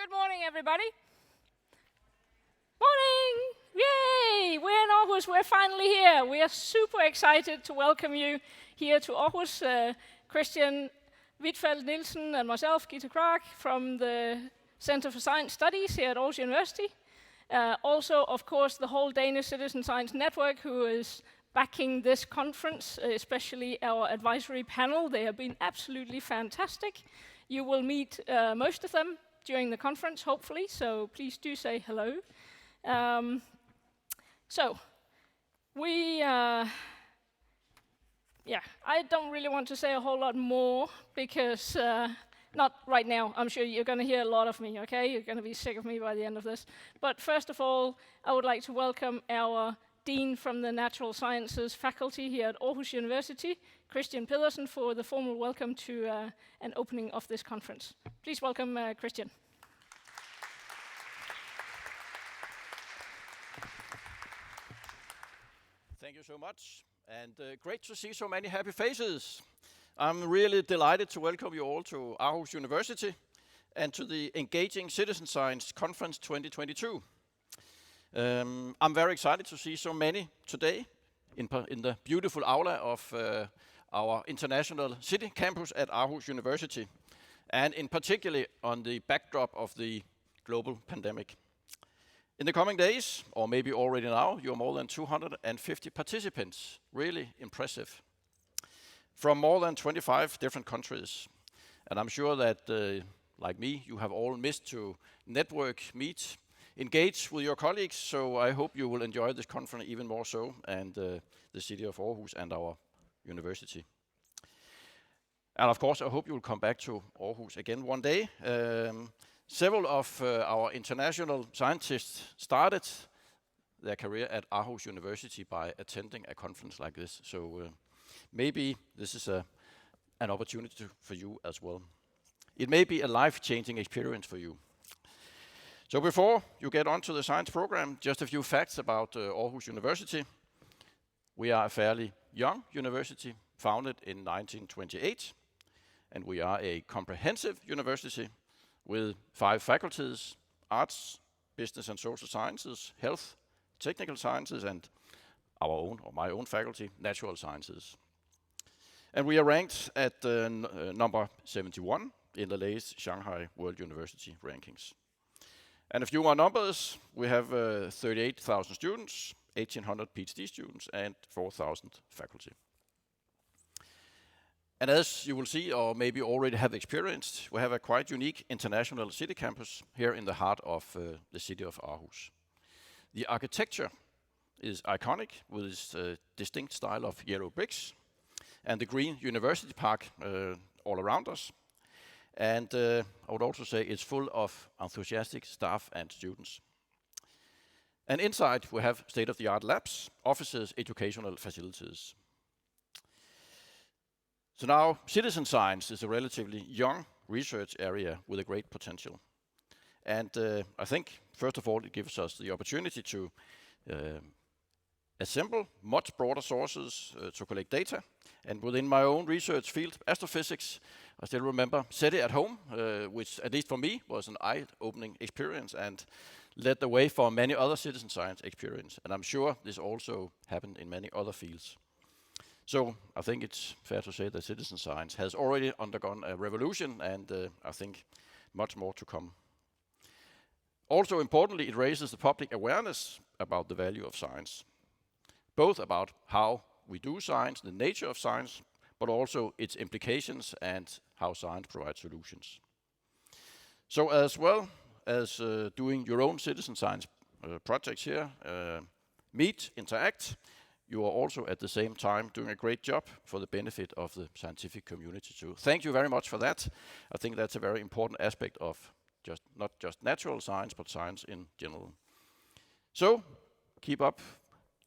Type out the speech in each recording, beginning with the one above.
Good morning, everybody. Morning! Yay! We're in Aarhus. We're finally here. We are super excited to welcome you here to Aarhus. Christian Wittfeldt Nielsen and myself, Gita Krag, from the Center for Science Studies here at Aarhus University. Also, of course, the whole Danish Citizen Science Network, who is backing this conference, especially our advisory panel. They have been absolutely fantastic. You will meet most of them during the conference, hopefully, so please do say hello. I don't really want to say a whole lot more, because, not right now, I'm sure you're going to hear a lot of me, okay? You're going to be sick of me by the end of this. But first of all, I would like to welcome our Dean from the Natural Sciences faculty here at Aarhus University, Kristian Pedersen, for the formal welcome to an opening of this conference. Please welcome Kristian. Thank you so much, and great to see so many happy faces. I'm really delighted to welcome you all to Aarhus University and to the Engaging Citizen Science Conference 2022. I'm very excited to see so many today in the beautiful aula of our international city campus at Aarhus University, and in particular on the backdrop of the global pandemic. In the coming days, or maybe already now, you're more than 250 participants. Really impressive. From more than 25 different countries. And I'm sure that, like me, you have all missed to network, meet, engage with your colleagues, so I hope you will enjoy this conference even more so, and the city of Aarhus and our university. And of course, I hope you will come back to Aarhus again one day. Several of our international scientists started their career at Aarhus University by attending a conference like this, so maybe this is an opportunity for you as well. It may be a life-changing experience for you. So before you get on to the science program, just a few facts about Aarhus University. We are a fairly young university, founded in 1928, and we are a comprehensive university with 5 faculties: arts, business and social sciences, health, technical sciences, and our own, or my own faculty, natural sciences. And we are ranked at number 71 in the latest Shanghai World University rankings. And a few more numbers: we have 38,000 students, 1,800 PhD students, and 4,000 faculty. And as you will see, or maybe already have experienced, we have a quite unique international city campus here in the heart of the city of Aarhus. The architecture is iconic, with its distinct style of yellow bricks, and the green university park all around us. And I would also say it's full of enthusiastic staff and students. And inside we have state-of-the-art labs, offices, educational facilities. So now, citizen science is a relatively young research area with a great potential. And I think, first of all, it gives us the opportunity to assemble much broader sources to collect data. And within my own research field, astrophysics, I still remember SETI at home, which at least for me was an eye-opening experience and led the way for many other citizen science experience. And I'm sure this also happened in many other fields. So I think it's fair to say that citizen science has already undergone a revolution, and I think much more to come. Also importantly, it raises the public awareness about the value of science, both about how we do science, the nature of science, but also its implications and how science provides solutions. So as well as doing your own citizen science projects here, meet, interact, you are also at the same time doing a great job for the benefit of the scientific community too. Thank you very much for that. I think that's a very important aspect of not just natural science, but science in general. So keep up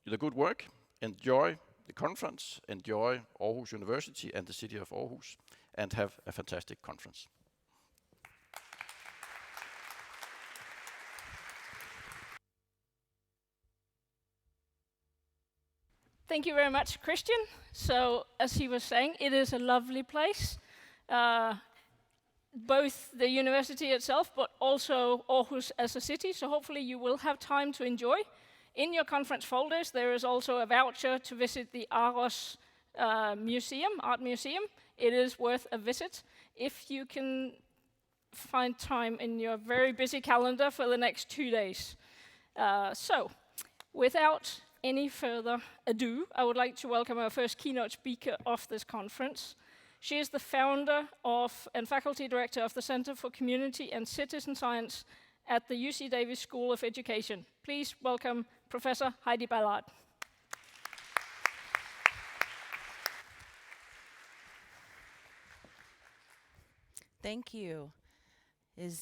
the good work, enjoy the conference, enjoy Aarhus University and the city of Aarhus, and have a fantastic conference. Thank you very much, Kristian. So, as he was saying, it is a lovely place. both the university itself, but also Aarhus as a city. So hopefully you will have time to enjoy. In your conference folders, there is also a voucher to visit the Aarhus Museum, Art Museum. It is worth a visit if you can find time in your very busy calendar for the next 2 days. So, without any further ado, I would like to welcome our first keynote speaker of this conference. She is the founder of and faculty director of the Center for Community and Citizen Science at the UC Davis School of Education. Please welcome Professor Heidi Ballard. Thank you.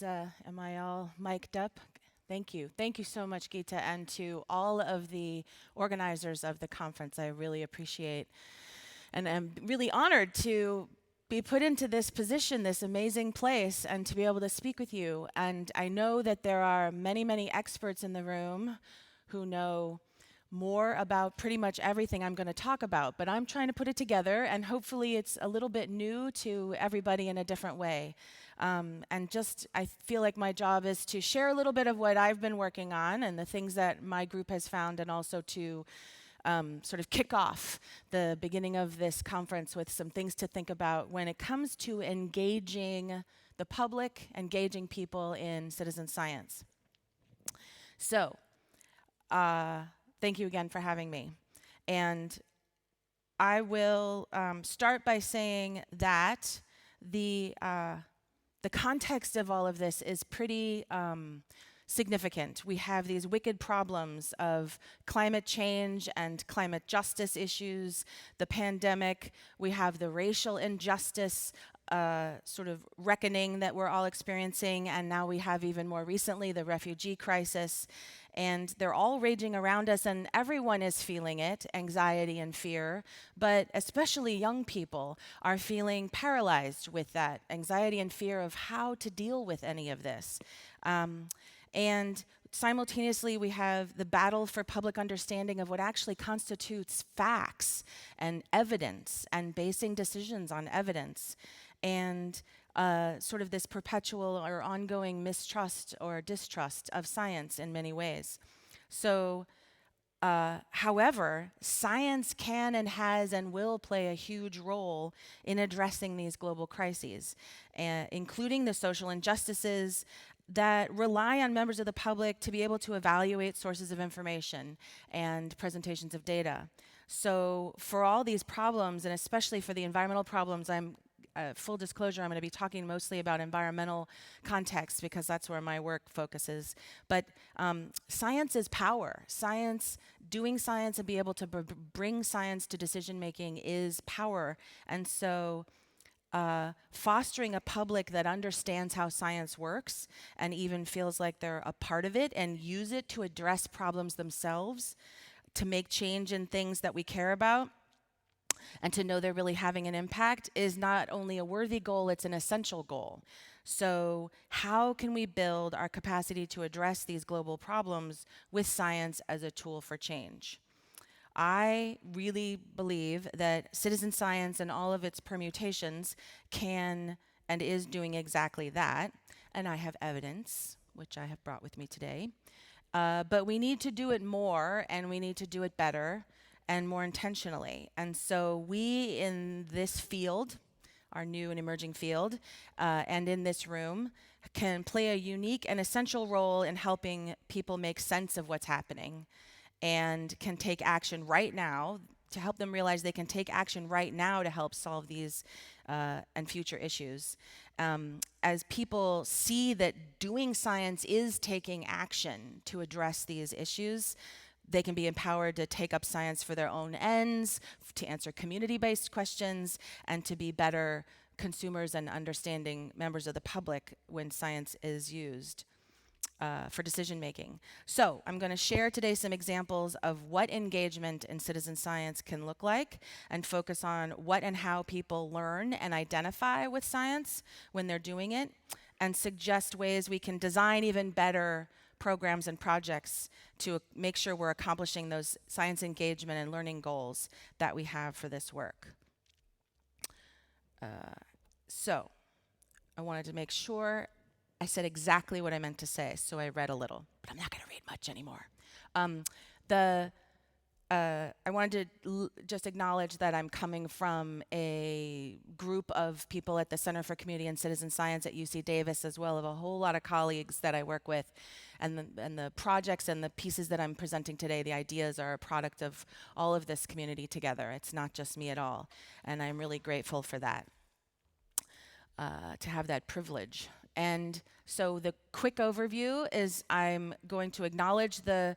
Am I all mic'd up? Thank you. Thank you so much, Gita, and to all of the organizers of the conference. I really appreciate, and I'm really honored to be put into this position, this amazing place, and to be able to speak with you. And I know that there are many, many experts in the room who know more about pretty much everything I'm going to talk about, but I'm trying to put it together, and hopefully it's a little bit new to everybody in a different way. I feel like my job is to share a little bit of what I've been working on and the things that my group has found, and also to sort of kick off the beginning of this conference with some things to think about when it comes to engaging the public, engaging people in citizen science. So, thank you again for having me. And I will start by saying that the context of all of this is pretty significant. We have these wicked problems of climate change and climate justice issues, the pandemic, we have the racial injustice sort of reckoning that we're all experiencing, and now we have even more recently the refugee crisis. And they're all raging around us, and everyone is feeling it, anxiety and fear, but especially young people are feeling paralyzed with that anxiety and fear of how to deal with any of this. And simultaneously, we have the battle for public understanding of what actually constitutes facts and evidence and basing decisions on evidence. And sort of this perpetual or ongoing mistrust or distrust of science in many ways. So, however, science can and has and will play a huge role in addressing these global crises, including the social injustices that rely on members of the public to be able to evaluate sources of information and presentations of data. So for all these problems, and especially for the environmental problems, full disclosure, I'm going to be talking mostly about environmental context because that's where my work focuses. But science is power. Doing science and be able to bring science to decision making is power. And so fostering a public that understands how science works and even feels like they're a part of it and use it to address problems themselves, to make change in things that we care about, and to know they're really having an impact is not only a worthy goal, it's an essential goal. So how can we build our capacity to address these global problems with science as a tool for change? I really believe that citizen science and all of its permutations can and is doing exactly that. And I have evidence, which I have brought with me today. But we need to do it more, and we need to do it better and more intentionally. And so we in this field, our new and emerging field, and in this room, can play a unique and essential role in helping people make sense of what's happening and can take action right now to help them realize they can take action right now to help solve these and future issues. As people see that doing science is taking action to address these issues, they can be empowered to take up science for their own ends, to answer community-based questions, and to be better consumers and understanding members of the public when science is used for decision making. So I'm going to share today some examples of what engagement in citizen science can look like and focus on what and how people learn and identify with science when they're doing it, and suggest ways we can design even better programs and projects to make sure we're accomplishing those science engagement and learning goals that we have for this work. So I wanted to make sure I said exactly what I meant to say, so I read a little, but I'm not going to read much anymore. I wanted to just acknowledge that I'm coming from a group of people at the Center for Community and Citizen Science at UC Davis, as well as a whole lot of colleagues that I work with. And the projects and the pieces that I'm presenting today, the ideas are a product of all of this community together. It's not just me at all. And I'm really grateful for that, to have that privilege. And so the quick overview is I'm going to acknowledge the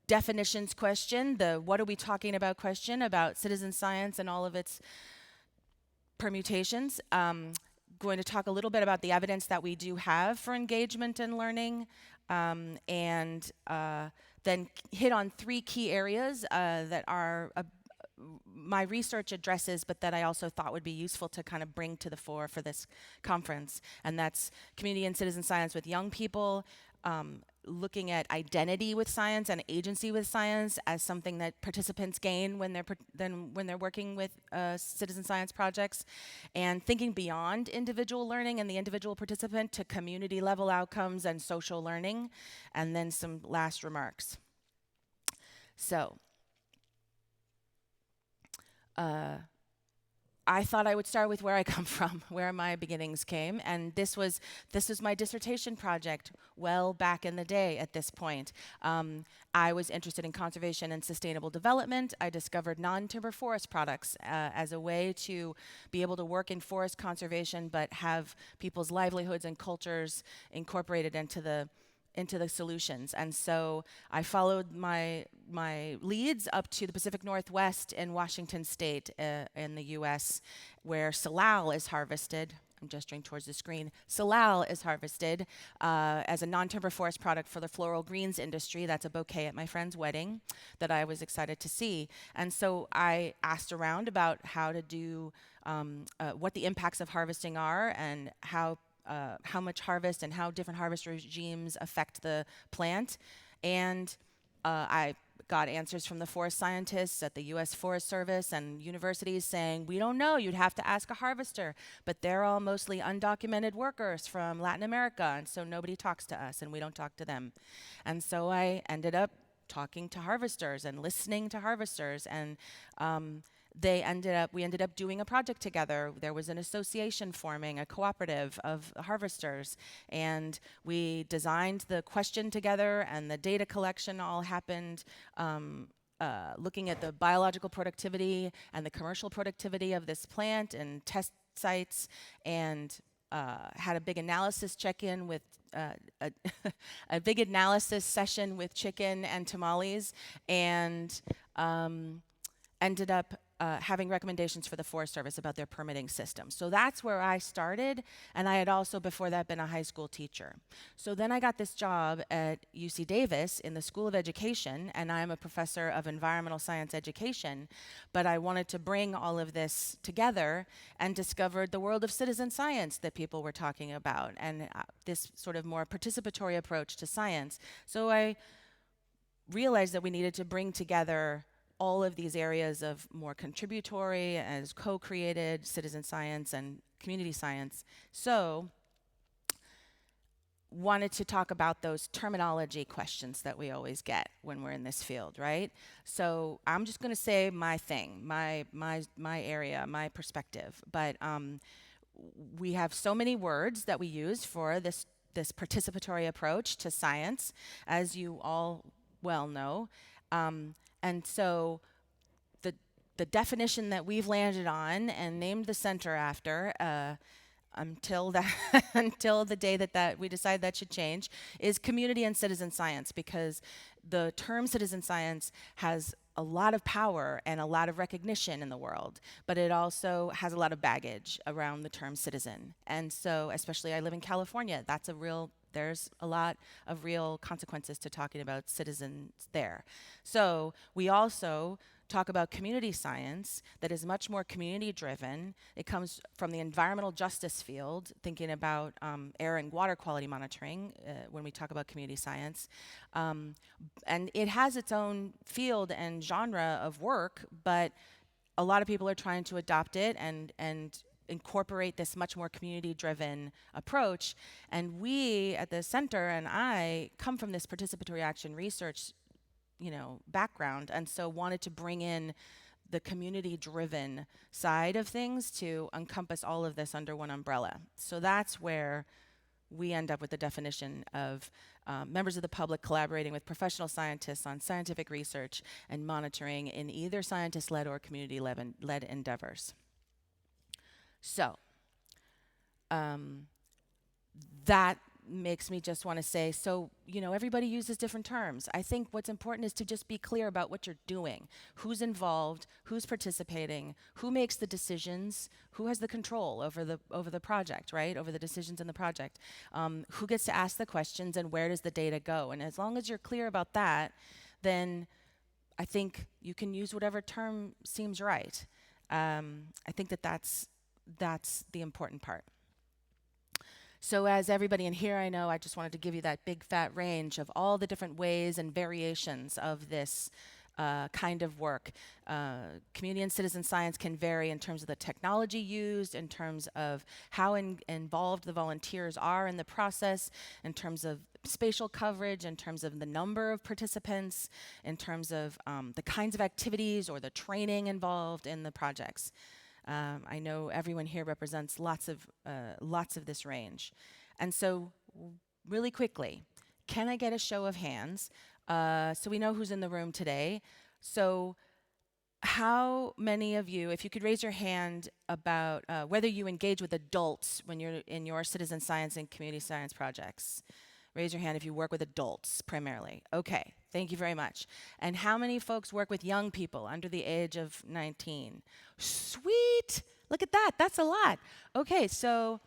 definitions question, the what are we talking about question about citizen science and all of its permutations. Going to talk a little bit about the evidence that we do have for engagement and learning, and then hit on 3 key areas that are my research addresses, but that I also thought would be useful to kind of bring to the fore for this conference. And that's community and citizen science with young people, looking at identity with science and agency with science as something that participants gain when they're working with citizen science projects, and thinking beyond individual learning and the individual participant to community level outcomes and social learning, and then some last remarks. So, I thought I would start with where I come from, where my beginnings came, and this was my dissertation project well back in the day at this point. I was interested in conservation and sustainable development. I discovered non-timber forest products as a way to be able to work in forest conservation but have people's livelihoods and cultures incorporated into the solutions. And so I followed my leads up to the Pacific Northwest in Washington State in the US, where salal is harvested. I'm gesturing towards the screen. Salal is harvested as a non-timber forest product for the floral greens industry. That's a bouquet at my friend's wedding that I was excited to see. And so I asked around about how to do, what the impacts of harvesting are, and how much harvest and how different harvest regimes affect the plant. And I got answers from the forest scientists at the US Forest Service and universities saying, we don't know, you'd have to ask a harvester. But they're all mostly undocumented workers from Latin America, and so nobody talks to us and we don't talk to them. And so I ended up talking to harvesters and listening to harvesters, and we ended up doing a project together. There was an association forming, a cooperative of harvesters, and we designed the question together, and the data collection all happened looking at the biological productivity and the commercial productivity of this plant and test sites, and had a big analysis check-in with a big analysis session with chicken and tamales, and ended up having recommendations for the Forest Service about their permitting system. So that's where I started, and I had also before that been a high school teacher. So then I got this job at UC Davis in the School of Education, and I'm a professor of environmental science education, but I wanted to bring all of this together and discovered the world of citizen science that people were talking about, and this sort of more participatory approach to science. So I realized that we needed to bring together all of these areas of more contributory as co-created citizen science and community science. So wanted to talk about those terminology questions that we always get when we're in this field, right? So I'm just going to say my thing, my area, my perspective. But we have so many words that we use for this participatory approach to science, as you all well know. And so the definition that we've landed on and named the center after until the day that we decide that should change is community and citizen science, because the term citizen science has a lot of power and a lot of recognition in the world, but it also has a lot of baggage around the term citizen. And so, especially I live in California, there's a lot of real consequences to talking about citizens there. So we also talk about community science that is much more community driven. It comes from the environmental justice field, thinking about air and water quality monitoring when we talk about community science. And it has its own field and genre of work, but a lot of people are trying to adopt it and incorporate this much more community-driven approach. And we at the center and I come from this participatory action research, background, and so wanted to bring in the community-driven side of things to encompass all of this under one umbrella. So that's where we end up with the definition of members of the public collaborating with professional scientists on scientific research and monitoring in either scientist-led or community-led endeavors. So that makes me just want to say, everybody uses different terms. I think what's important is to just be clear about what you're doing, who's involved, who's participating, who makes the decisions, who has the control over the project, right? Over the decisions in the project, who gets to ask the questions, and where does the data go? And as long as you're clear about that, then I think you can use whatever term seems right. I think that's the important part. So as everybody in here, I know, I just wanted to give you that big fat range of all the different ways and variations of this kind of work. Community and citizen science can vary in terms of the technology used, in terms of how involved the volunteers are in the process, in terms of spatial coverage, in terms of the number of participants, in terms of the kinds of activities or the training involved in the projects. I know everyone here represents lots of this range. And so really quickly, can I get a show of hands? So we know who's in the room today. So how many of you, if you could raise your hand about whether you engage with adults when you're in your citizen science and community science projects? Raise your hand if you work with adults primarily. Okay, thank you very much. And how many folks work with young people under the age of 19? Sweet! Look at that, that's a lot. Okay, so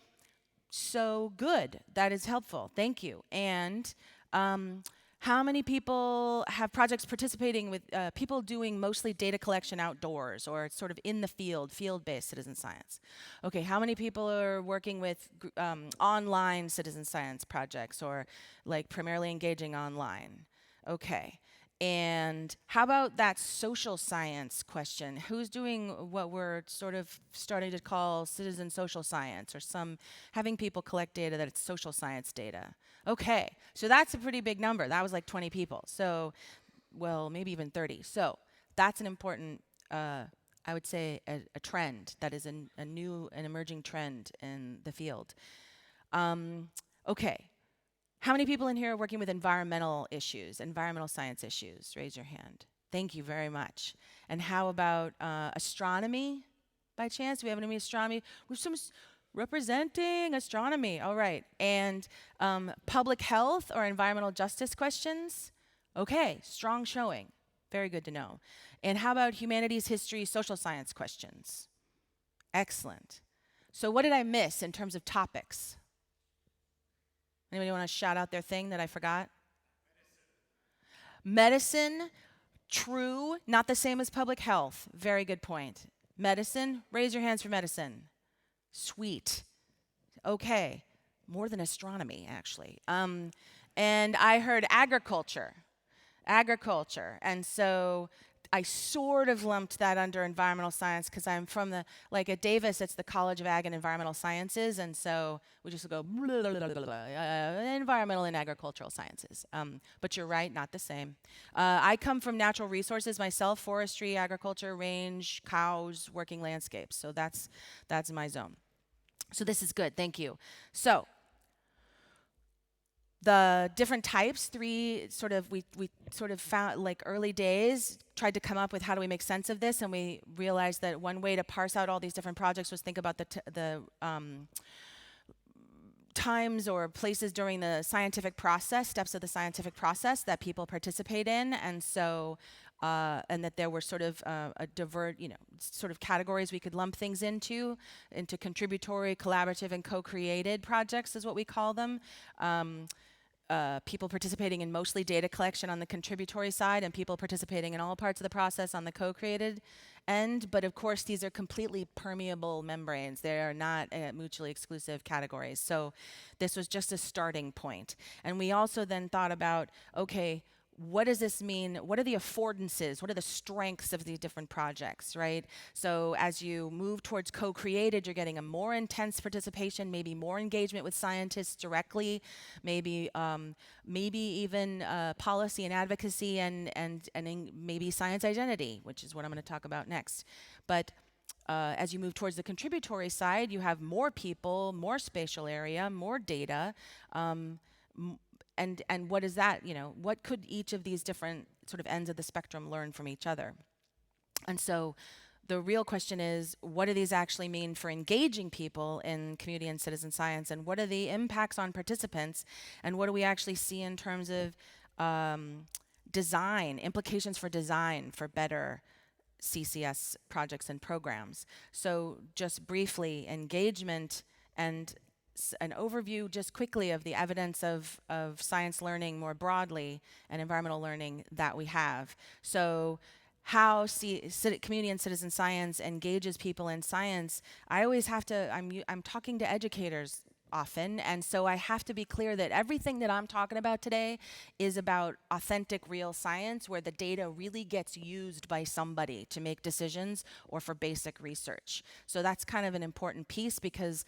good. That is helpful. Thank you. And how many people have projects participating with people doing mostly data collection outdoors or sort of in the field-based citizen science? Okay, how many people are working with online citizen science projects or like primarily engaging online? Okay, and how about that social science question? Who's doing what we're sort of starting to call citizen social science, or having people collect data that it's social science data? Okay, so that's a pretty big number. That was like 20 people. So, well, maybe even 30. So that's an important, I would say, a trend that is a new and emerging trend in the field. Okay, how many people in here are working with environmental issues, environmental science issues? Raise your hand. Thank you very much. And how about astronomy, by chance? Do we have any astronomy? We have some representing astronomy. All right. And public health or environmental justice questions? Okay, strong showing. Very good to know. And how about humanities, history, social science questions? Excellent. So what did I miss in terms of topics? Anybody want to shout out their thing that I forgot? Medicine, true, not the same as public health. Very good point. Medicine, raise your hands for medicine. Sweet. Okay. More than astronomy, actually. And I heard agriculture. And so I sort of lumped that under environmental science because I'm from at Davis, it's the College of Ag and Environmental Sciences, and so we just go environmental and agricultural sciences. But you're right, not the same. I come from natural resources myself, forestry, agriculture, range, cows, working landscapes, so that's my zone. So this is good, thank you. So the different types, we sort of found, like early days, tried to come up with how do we make sense of this, and we realized that one way to parse out all these different projects was think about the times or places during the scientific process, steps of the scientific process that people participate in, and so and that there were sort of sort of categories we could lump things into contributory, collaborative, and co-created projects is what we call them. People participating in mostly data collection on the contributory side and people participating in all parts of the process on the co-created end. But of course, these are completely permeable membranes. They are not mutually exclusive categories. So this was just a starting point. And we also then thought about, okay, what does this mean? What are the affordances? What are the strengths of these different projects, right? So as you move towards co-created, you're getting a more intense participation, maybe more engagement with scientists directly, maybe even policy and advocacy and maybe science identity, which is what I'm going to talk about next. But as you move towards the contributory side, you have more people, more spatial area, more data, and what is that, what could each of these different sort of ends of the spectrum learn from each other? And so the real question is, what do these actually mean for engaging people in community and citizen science, and what are the impacts on participants, and what do we actually see in terms of design, implications for design for better CCS projects and programs? So just briefly, engagement and an overview just quickly of the evidence of science learning more broadly and environmental learning that we have. So how community and citizen science engages people in science, I always have to, I'm talking to educators often, and so I have to be clear that everything that I'm talking about today is about authentic, real science where the data really gets used by somebody to make decisions or for basic research. So that's kind of an important piece, because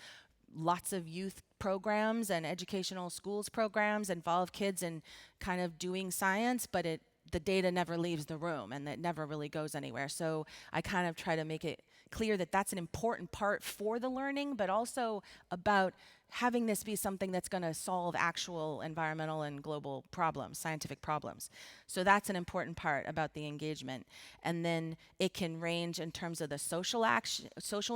lots of youth programs and educational schools programs involve kids in kind of doing science, but the data never leaves the room and it never really goes anywhere. So I kind of try to make it clear that that's an important part for the learning, but also about having this be something that's going to solve actual environmental and global problems, scientific problems. So that's an important part about the engagement. And then it can range in terms of the social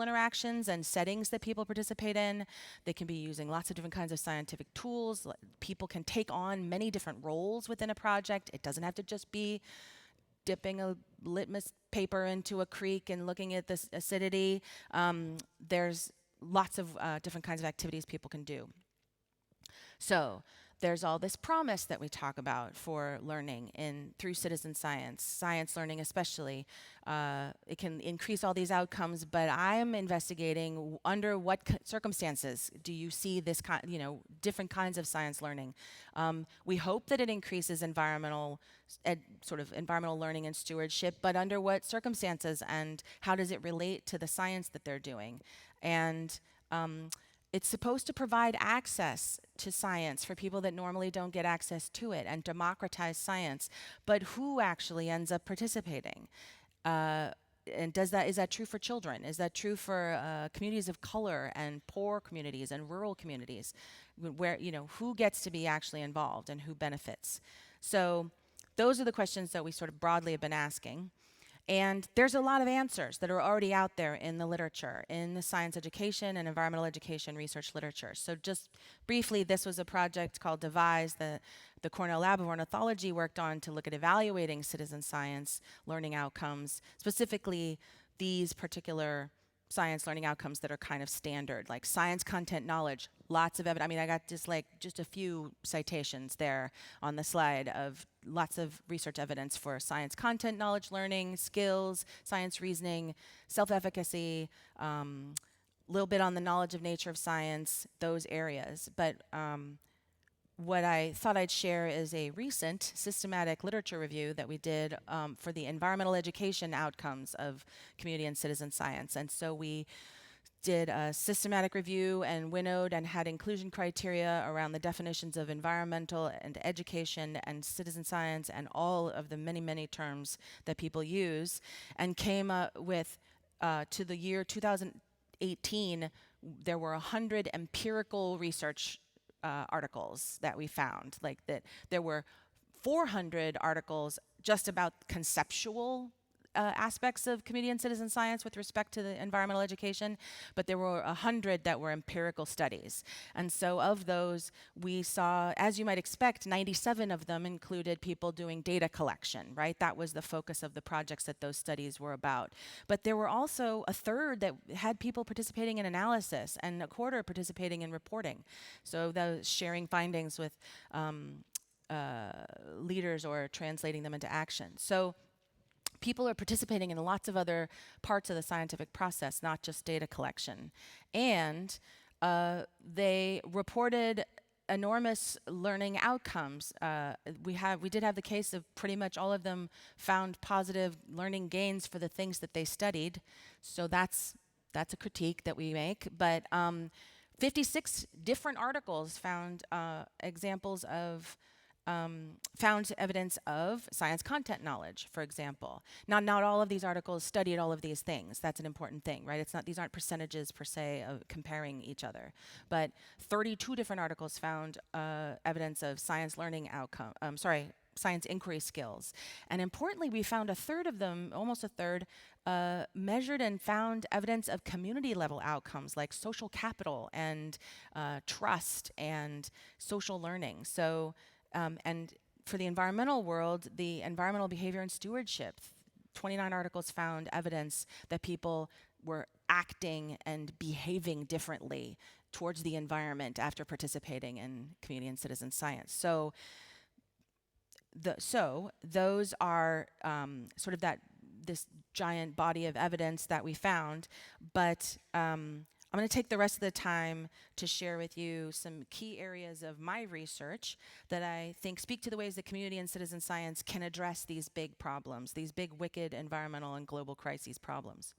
interactions and settings that people participate in. They can be using lots of different kinds of scientific tools. People can take on many different roles within a project. It doesn't have to just be dipping a litmus paper into a creek and looking at the acidity. There's lots of different kinds of activities people can do. So there's all this promise that we talk about for learning through citizen science learning especially. It can increase all these outcomes, but I'm investigating under what circumstances do you see this different kinds of science learning. We hope that it increases environmental learning and stewardship, but under what circumstances, and how does it relate to the science that they're doing? And it's supposed to provide access to science for people that normally don't get access to it and democratize science. But who actually ends up participating? And is that true for children? Is that true for communities of color and poor communities and rural communities? Where, who gets to be actually involved and who benefits? So those are the questions that we sort of broadly have been asking. And there's a lot of answers that are already out there in the literature, in the science education and environmental education research literature. So just briefly, this was a project called Devise, the Cornell Lab of Ornithology worked on to look at evaluating citizen science learning outcomes, specifically these particular science learning outcomes that are kind of standard, like science content knowledge, lots of evidence. I mean, I got just a few citations there on the slide of lots of research evidence for science content knowledge learning, skills, science reasoning, self-efficacy, little bit on the knowledge of nature of science, those areas. But what I thought I'd share is a recent systematic literature review that we did for the environmental education outcomes of community and citizen science. And so we did a systematic review and winnowed and had inclusion criteria around the definitions of environmental and education and citizen science and all of the many, many terms that people use, and came up with, to the year 2018, there were 100 empirical research articles that we found. Like that, there were 400 articles just about conceptual aspects of community and citizen science with respect to the environmental education, but there were 100 that were empirical studies. And so of those, we saw, as you might expect, 97 of them included people doing data collection, right? That was the focus of the projects that those studies were about. But there were also a third that had people participating in analysis and a quarter participating in reporting. So those sharing findings with leaders or translating them into action. So people are participating in lots of other parts of the scientific process, not just data collection. And they reported enormous learning outcomes. We did have the case of pretty much all of them found positive learning gains for the things that they studied. So that's a critique that we make. But 56 different articles found examples of found evidence of science content knowledge, for example. Now, not all of these articles studied all of these things. That's an important thing, right? These aren't percentages per se of comparing each other. But 32 different articles found evidence of science learning science inquiry skills. And importantly, we found a third of them, almost a third, measured and found evidence of community level outcomes like social capital and trust and social learning. So, and for the environmental world, the environmental behavior and stewardship, 29 articles found evidence that people were acting and behaving differently towards the environment after participating in community and citizen science. So those are sort of this giant body of evidence that we found, but I'm going to take the rest of the time to share with you some key areas of my research that I think speak to the ways that community and citizen science can address these big problems, these big, wicked environmental and global crises problems.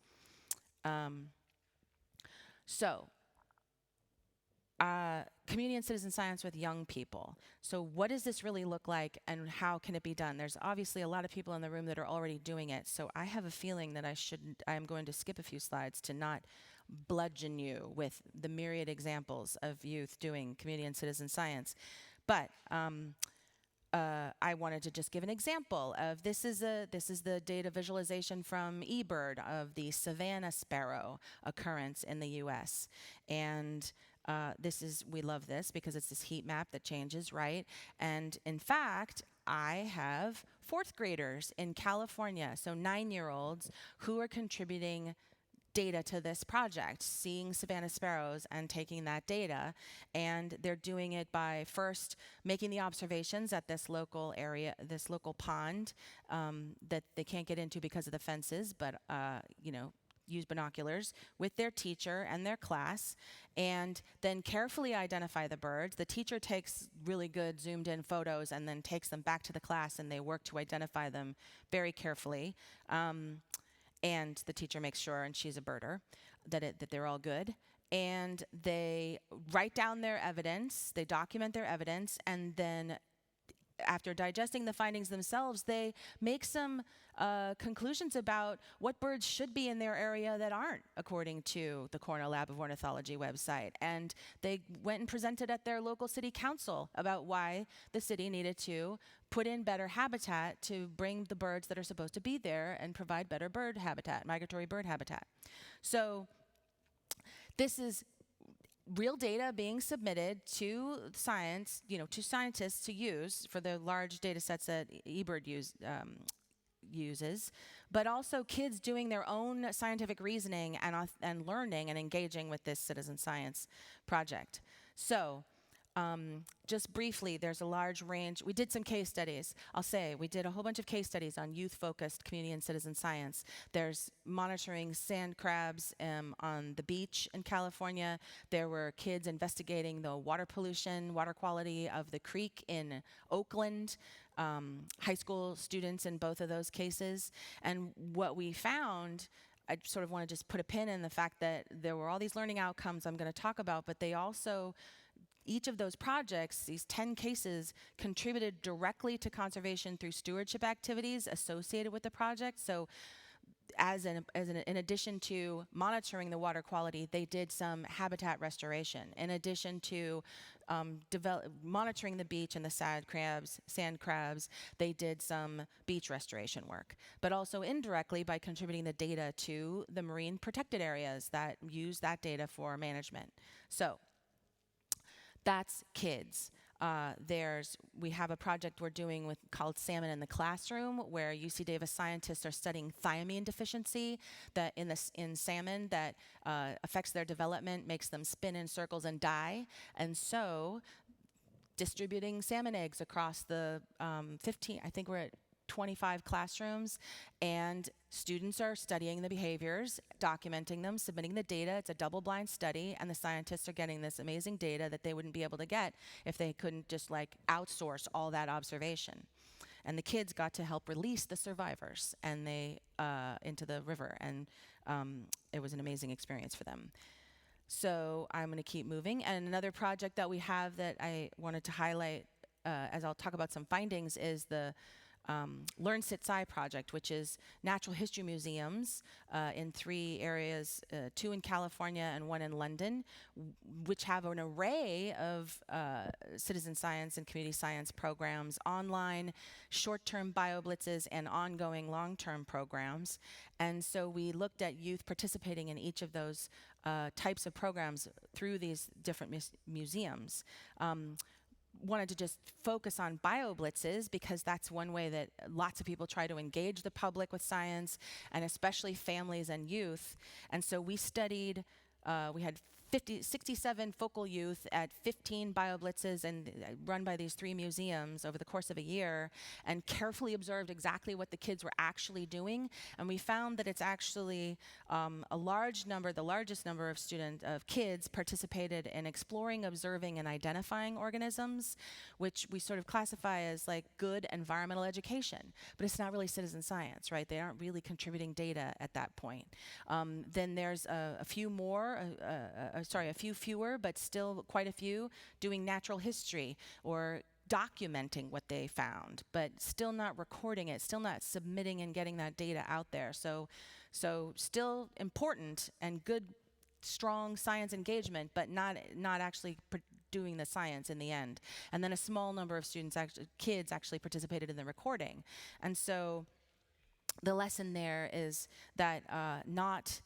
Community and citizen science with young people. So what does this really look like and how can it be done? There's obviously a lot of people in the room that are already doing it, so I have a feeling that I'm going to skip a few slides to not bludgeon you with the myriad examples of youth doing community and citizen science. But I wanted to just give an example of this is the data visualization from eBird of the savanna sparrow occurrence in the U.S. And we love this because it's this heat map that changes, right? And in fact, I have fourth graders in California, so 9-year-olds, who are contributing data to this project, seeing savanna sparrows and taking that data. And they're doing it by first making the observations at this local area, this local pond that they can't get into because of the fences, but use binoculars with their teacher and their class, and then carefully identify the birds. The teacher takes really good zoomed in photos and then takes them back to the class, and they work to identify them very carefully. And the teacher makes sure, and she's a birder, that they're all good. And they write down their evidence, they document their evidence, and then after digesting the findings themselves, they make some conclusions about what birds should be in their area that aren't, according to the Cornell Lab of Ornithology website. And they went and presented at their local city council about why the city needed to put in better habitat to bring the birds that are supposed to be there and provide better bird habitat, migratory bird habitat. So this is real data being submitted to to scientists to use for the large data sets that eBird uses, but also kids doing their own scientific reasoning and learning and engaging with this citizen science project. So just briefly, there's a large range. We did some case studies. We did a whole bunch of case studies on youth-focused community and citizen science. There's monitoring sand crabs on the beach in California. There were kids investigating the water pollution, water quality of the creek in Oakland. High school students in both of those cases. And what we found, I sort of want to just put a pin in the fact that there were all these learning outcomes I'm going to talk about, but they also, each of those projects, these 10 cases, contributed directly to conservation through stewardship activities associated with the project. So in addition to monitoring the water quality, they did some habitat restoration. In addition to monitoring the beach and the sand crabs, they did some beach restoration work. But also indirectly by contributing the data to the marine protected areas that use that data for management. So that's kids. We have a project we're doing called Salmon in the Classroom, where UC Davis scientists are studying thiamine deficiency in salmon that affects their development, makes them spin in circles and die. And so distributing salmon eggs across the 15, I think we're at 25 classrooms, and students are studying the behaviors, documenting them, submitting the data. It's a double-blind study, and the scientists are getting this amazing data that they wouldn't be able to get if they couldn't just like outsource all that observation. And the kids got to help release the survivors and they into the river, and it was an amazing experience for them. So I'm going to keep moving. And another project that we have that I wanted to highlight, as I'll talk about some findings, is the Learn Sit Sci project, which is natural history museums in 3 areas, 2 in California and 1 in London, which have an array of citizen science and community science programs, online, short-term bioblitzes, and ongoing long-term programs. And so we looked at youth participating in each of those types of programs through these different museums. Wanted to just focus on bioblitzes because that's one way that lots of people try to engage the public with science, and especially families and youth. And so we studied, we had 67 focal youth at 15 bioblitzes and run by these 3 museums over the course of a year, and carefully observed exactly what the kids were actually doing. And we found that it's actually a large number, the largest number of kids participated in exploring, observing, and identifying organisms, which we sort of classify as like good environmental education. But it's not really citizen science, right? They aren't really contributing data at that point. Then there's a few fewer, but still quite a few, doing natural history or documenting what they found, but still not recording it, still not submitting and getting that data out there. So still important and good, strong science engagement, but not actually doing the science in the end. And then a small number of kids actually participated in the recording. And so the lesson there is that not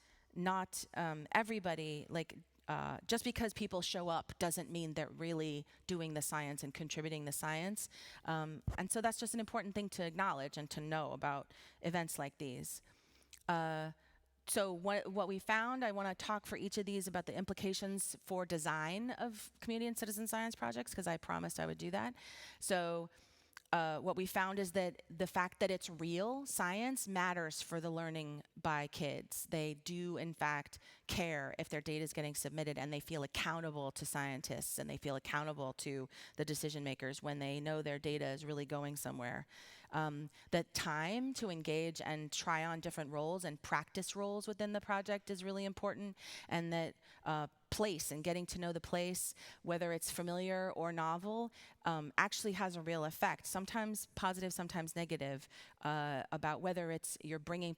everybody, just because people show up doesn't mean they're really doing the science and contributing the science. And so that's just an important thing to acknowledge and to know about events like these. So what we found, I want to talk for each of these about the implications for design of community and citizen science projects, because I promised I would do that. So what we found is that the fact that it's real science matters for the learning by kids. They do, in fact, care if their data is getting submitted, and they feel accountable to scientists, and they feel accountable to the decision makers when they know their data is really going somewhere. The time to engage and try on different roles and practice roles within the project is really important, and that place and getting to know the place, whether it's familiar or novel, actually has a real effect, sometimes positive, sometimes negative, about whether it's you're bringing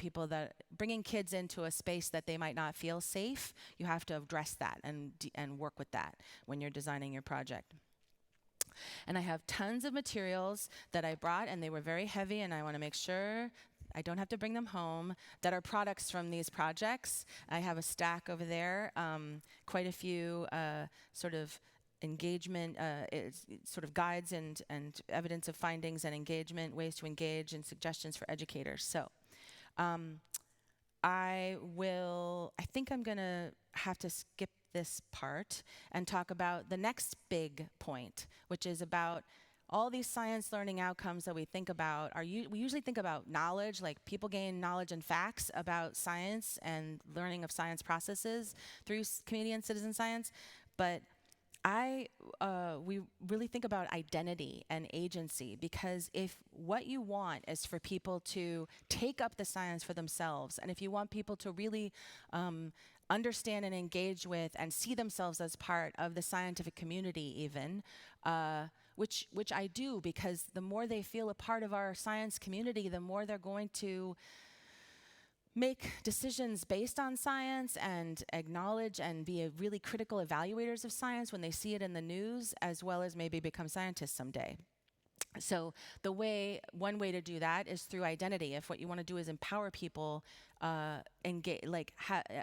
kids into a space that they might not feel safe. You have to address that and work with that when you're designing your project. And I have tons of materials that I brought, and they were very heavy, and I want to make sure I don't have to bring them home, that are products from these projects. I have a stack over there, quite a few sort of engagement, sort of guides and evidence of findings and engagement, ways to engage, and suggestions for educators. So I think I'm going to have to skip this part and talk about the next big point, which is about all these science learning outcomes that we think about. We usually think about knowledge, like people gain knowledge and facts about science and learning of science processes through community and citizen science, but we really think about identity and agency, because if what you want is for people to take up the science for themselves, and if you want people to really understand and engage with and see themselves as part of the scientific community even, which I do, because the more they feel a part of our science community, the more they're going to make decisions based on science and acknowledge and be really critical evaluators of science when they see it in the news, as well as maybe become scientists someday. So one way to do that is through identity. If what you want to do is empower people,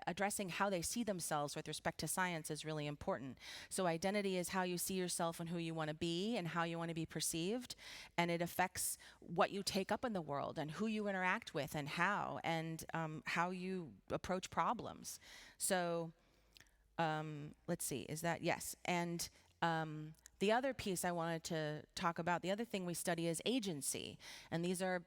addressing how they see themselves with respect to science is really important. So identity is how you see yourself and who you want to be and how you want to be perceived, and it affects what you take up in the world and who you interact with and how you approach problems. So let's see, is that, yes. And the other piece I wanted to talk about, the other thing we study is agency. And these are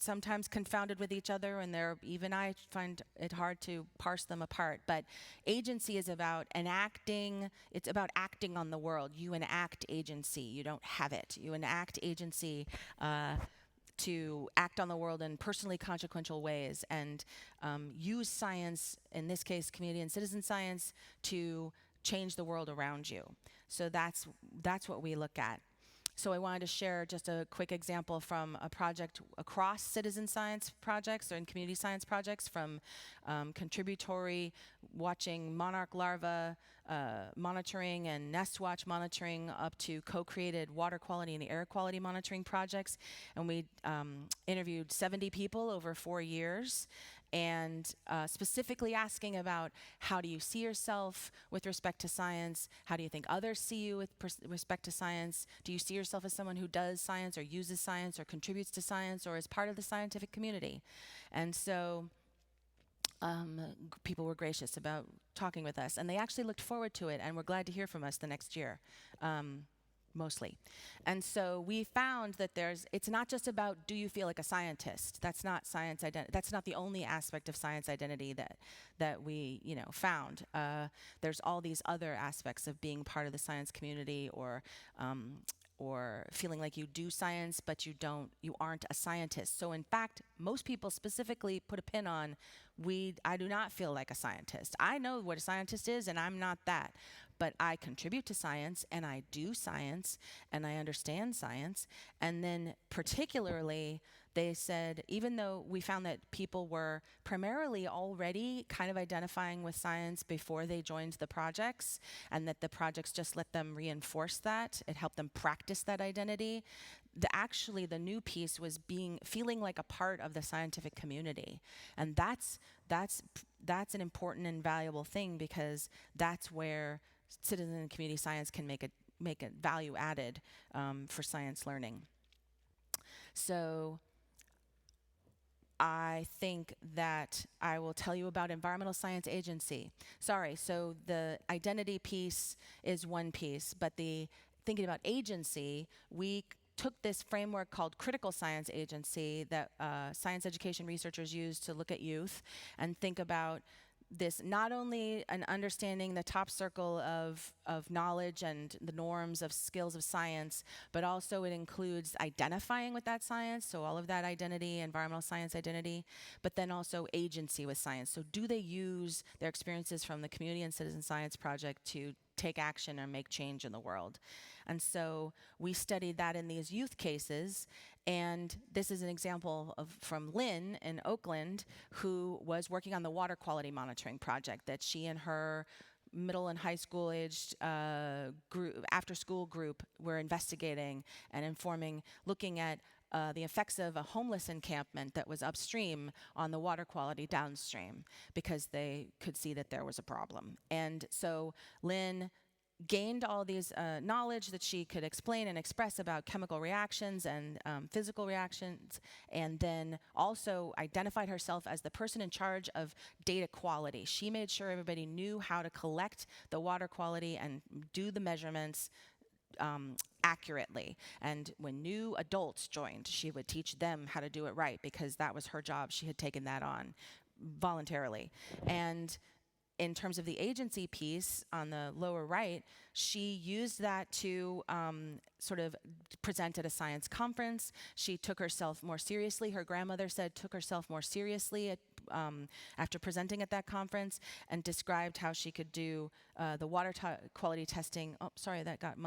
sometimes confounded with each other, and even I find it hard to parse them apart. But agency is about enacting, it's about acting on the world. You enact agency, you don't have it. You enact agency to act on the world in personally consequential ways, and use science, in this case community and citizen science, to change the world around you. So that's what we look at. So I wanted to share just a quick example from a project across citizen science projects and community science projects, from contributory watching monarch larvae monitoring and nest watch monitoring up to co-created water quality and air quality monitoring projects. And we interviewed 70 people over 4 years, and specifically asking about, how do you see yourself with respect to science? How do you think others see you with respect to science? Do you see yourself as someone who does science or uses science or contributes to science or is part of the scientific community? And so people were gracious about talking with us, and they actually looked forward to it and were glad to hear from us the next year. Mostly. And so we found that it's not just about, do you feel like a scientist? That's not science identity. That's not the only aspect of science identity that we, found. There's all these other aspects of being part of the science community, or feeling like you do science but you aren't a scientist. So in fact, most people specifically put a pin on, I do not feel like a scientist. I know what a scientist is, and I'm not that. But I contribute to science, and I do science, and I understand science. And then particularly, they said, even though we found that people were primarily already kind of identifying with science before they joined the projects, and that the projects just let them reinforce that, it helped them practice that identity, actually the new piece was feeling like a part of the scientific community. And that's an important and valuable thing, because that's where citizen and community science can make a value added for science learning. So I think that I will tell you about environmental science agency. So the identity piece is one piece, but thinking about agency, we took this framework called critical science agency that science education researchers use to look at youth and think about this, not only an understanding the top circle of knowledge and the norms of skills of science, but also it includes identifying with that science, so all of that identity, environmental science identity, but then also agency with science. So do they use their experiences from the community and citizen science project to take action or make change in the world? And so we studied that in these youth cases. And this is an example from Lynn in Oakland, who was working on the water quality monitoring project that she and her middle and high school aged after school group were investigating and informing, looking at the effects of a homeless encampment that was upstream on the water quality downstream, because they could see that there was a problem. And so Lynn gained all these knowledge that she could explain and express about chemical reactions and physical reactions, and then also identified herself as the person in charge of data quality. She made sure everybody knew how to collect the water quality and do the measurements accurately. And when new adults joined, she would teach them how to do it right, because that was her job. She had taken that on voluntarily. And in terms of the agency piece on the lower right, she used that to sort of present at a science conference. She took herself more seriously. Her grandmother said took herself more seriously after presenting at that conference, and described how she could do the water quality testing. Oh, sorry, that got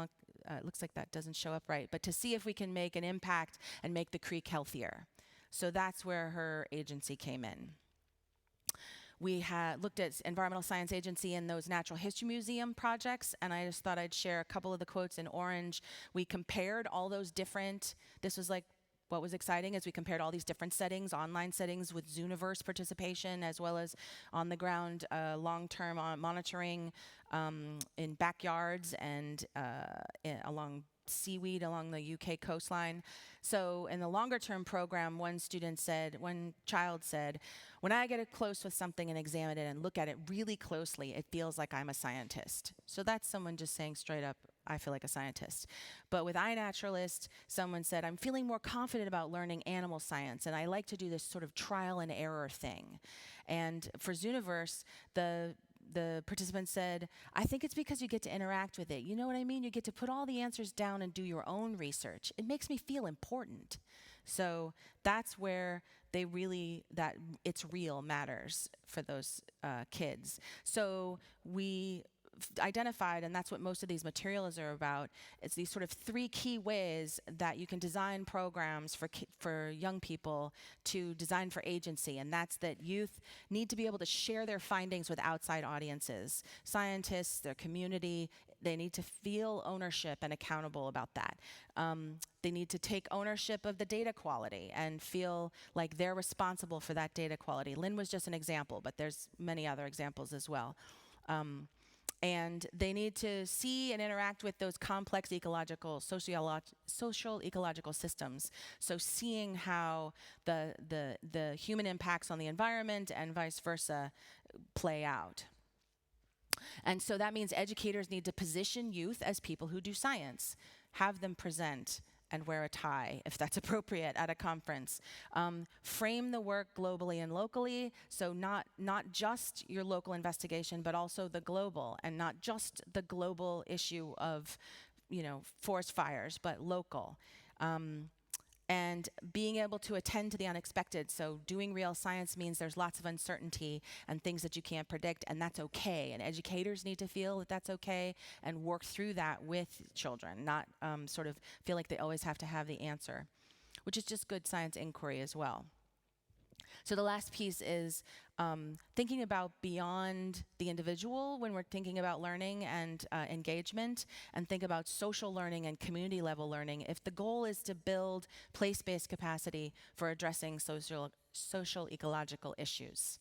it looks like that doesn't show up right. But to see if we can make an impact and make the creek healthier. So that's where her agency came in. We had looked at environmental science agency in those natural history museum projects, and I just thought I'd share a couple of the quotes in orange. We compared all those different, this was like what was exciting, is we compared all these different settings, online settings with Zooniverse participation, as well as on the ground long-term monitoring in backyards and along seaweed along the UK coastline. So in the longer term program, one child said, when I get close with something and examine it and look at it really closely, it feels like I'm a scientist. So that's someone just saying straight up, I feel like a scientist. But with iNaturalist, someone said, I'm feeling more confident about learning animal science, and I like to do this sort of trial and error thing. And for Zooniverse, the participant said, I think it's because you get to interact with it. You know what I mean? You get to put all the answers down and do your own research. It makes me feel important. So that's where that it's real matters for those kids. So we identified, and that's what most of these materials are about, it's these sort of 3 key ways that you can design programs for young people to design for agency, and that's that youth need to be able to share their findings with outside audiences, scientists, their community. They need to feel ownership and accountable about that. They need to take ownership of the data quality and feel like they're responsible for that data quality. Lynn was just an example, but there's many other examples as well. And they need to see and interact with those complex ecological, social ecological systems. So seeing how the human impacts on the environment and vice versa play out. And so that means educators need to position youth as people who do science, have them present and wear a tie, if that's appropriate, at a conference. Frame the work globally and locally, so not just your local investigation, but also the global, and not just the global issue of, forest fires, but local. And being able to attend to the unexpected. So doing real science means there's lots of uncertainty and things that you can't predict, and that's okay. And educators need to feel that that's okay and work through that with children, not sort of feel like they always have to have the answer, which is just good science inquiry as well. So the last piece is thinking about beyond the individual when we're thinking about learning and engagement, and think about social learning and community level learning if the goal is to build place-based capacity for addressing social ecological issues.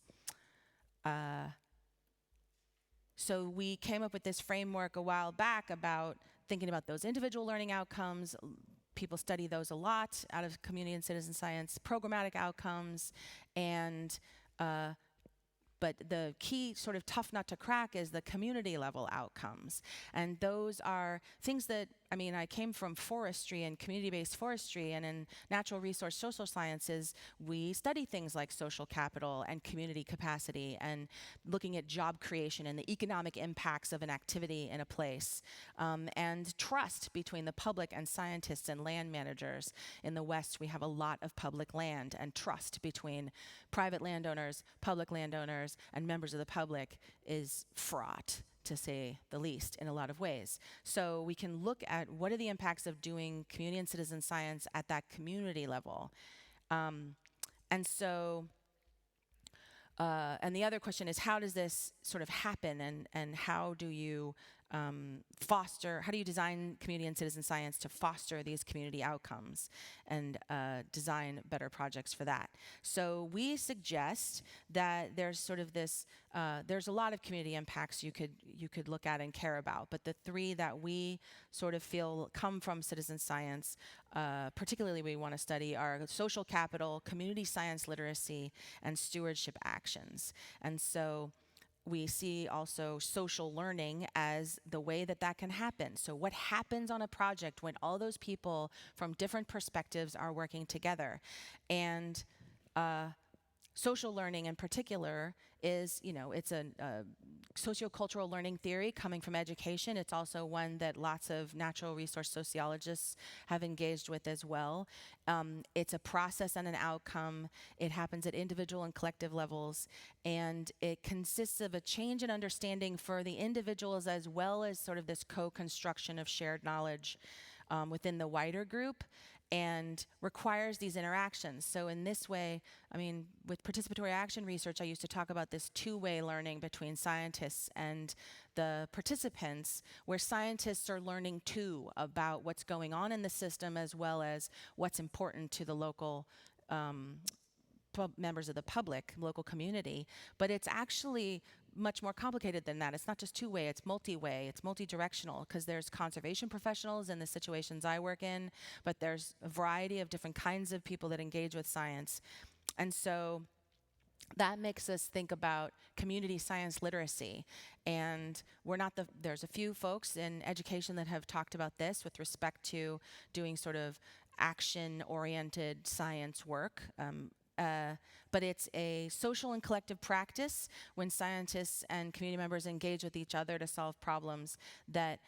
So we came up with this framework a while back about thinking about those individual learning outcomes. People study those a lot out of community and citizen science, programmatic outcomes, and but the key sort of tough nut to crack is the community level outcomes. And those are things that, I came from forestry and community-based forestry, and in natural resource social sciences, we study things like social capital and community capacity and looking at job creation and the economic impacts of an activity in a place, and trust between the public and scientists and land managers. In the West, we have a lot of public land, and trust between private landowners, public landowners, and members of the public is fraught, to say the least, in a lot of ways. So we can look at what are the impacts of doing community and citizen science at that community level. And the other question is, how does this sort of happen, and how do you how do you design community and citizen science to foster these community outcomes and design better projects for that? So we suggest that there's sort of this, there's a lot of community impacts you could look at and care about, but the 3 that we sort of feel come from citizen science, particularly we want to study, are social capital, community science literacy, and stewardship actions. And so we see also social learning as the way that can happen. So what happens on a project when all those people from different perspectives are working together? And social learning in particular is, it's a sociocultural learning theory coming from education. It's also one that lots of natural resource sociologists have engaged with as well. It's a process and an outcome. It happens at individual and collective levels, and it consists of a change in understanding for the individuals as well as sort of this co-construction of shared knowledge within the wider group, and requires these interactions. So in this way, with participatory action research, I used to talk about this 2-way learning between scientists and the participants, where scientists are learning too about what's going on in the system as well as what's important to the local members of the public, local community. But it's actually much more complicated than that. It's not just 2-way, it's multi-way, it's multi-directional, because there's conservation professionals in the situations I work in, but there's a variety of different kinds of people that engage with science. And so that makes us think about community science literacy. And there's a few folks in education that have talked about this with respect to doing sort of action-oriented science work. But it's a social and collective practice when scientists and community members engage with each other to solve problems that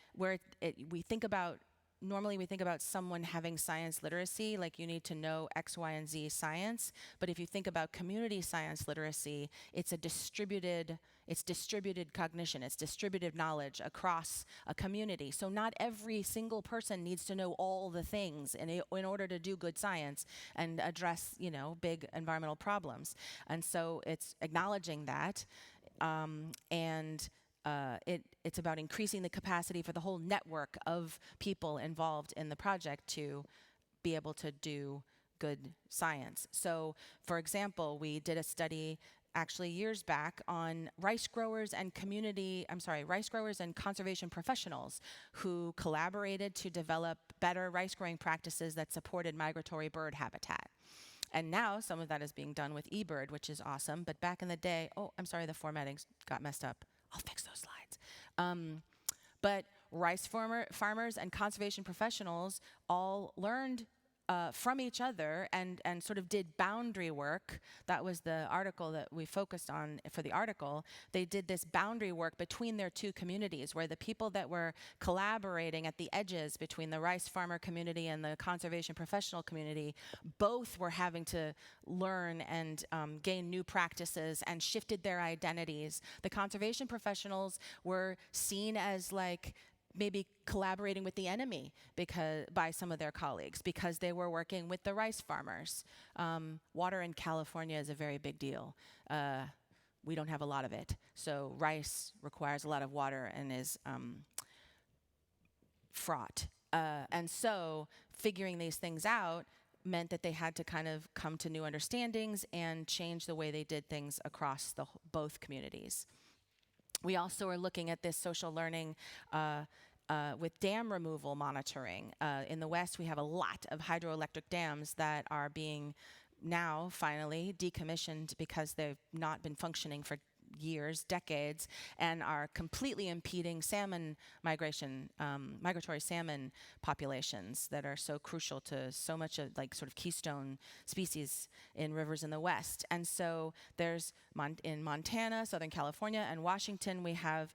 normally we think about someone having science literacy, like you need to know X, Y, and Z science. But if you think about community science literacy, it's distributed cognition, it's distributed knowledge across a community. So not every single person needs to know all the things in order to do good science and address, big environmental problems. And so it's acknowledging that, it's about increasing the capacity for the whole network of people involved in the project to be able to do good science. So, for example, we did a study actually years back on rice growers and conservation professionals who collaborated to develop better rice growing practices that supported migratory bird habitat. And now some of that is being done with eBird, which is awesome. But back in the day, the formatting got messed up. I'll fix those slides. But rice farmers and conservation professionals all learned from each other and sort of did boundary work. That was the article that we focused on for the article. They did this boundary work between their two communities, where the people that were collaborating at the edges between the rice farmer community and the conservation professional community both were having to learn and gain new practices and shifted their identities. The conservation professionals were seen as like maybe collaborating with the enemy by some of their colleagues because they were working with the rice farmers. Water in California is a very big deal. We don't have a lot of it. So rice requires a lot of water and is fraught. And so figuring these things out meant that they had to kind of come to new understandings and change the way they did things across both communities. We also are looking at this social learning with dam removal monitoring. In the West, we have a lot of hydroelectric dams that are being now finally decommissioned because they've not been functioning for years, decades, and are completely impeding salmon migration, migratory salmon populations that are so crucial to so much of like sort of keystone species in rivers in the West. And so there's in Montana, Southern California, and Washington, we have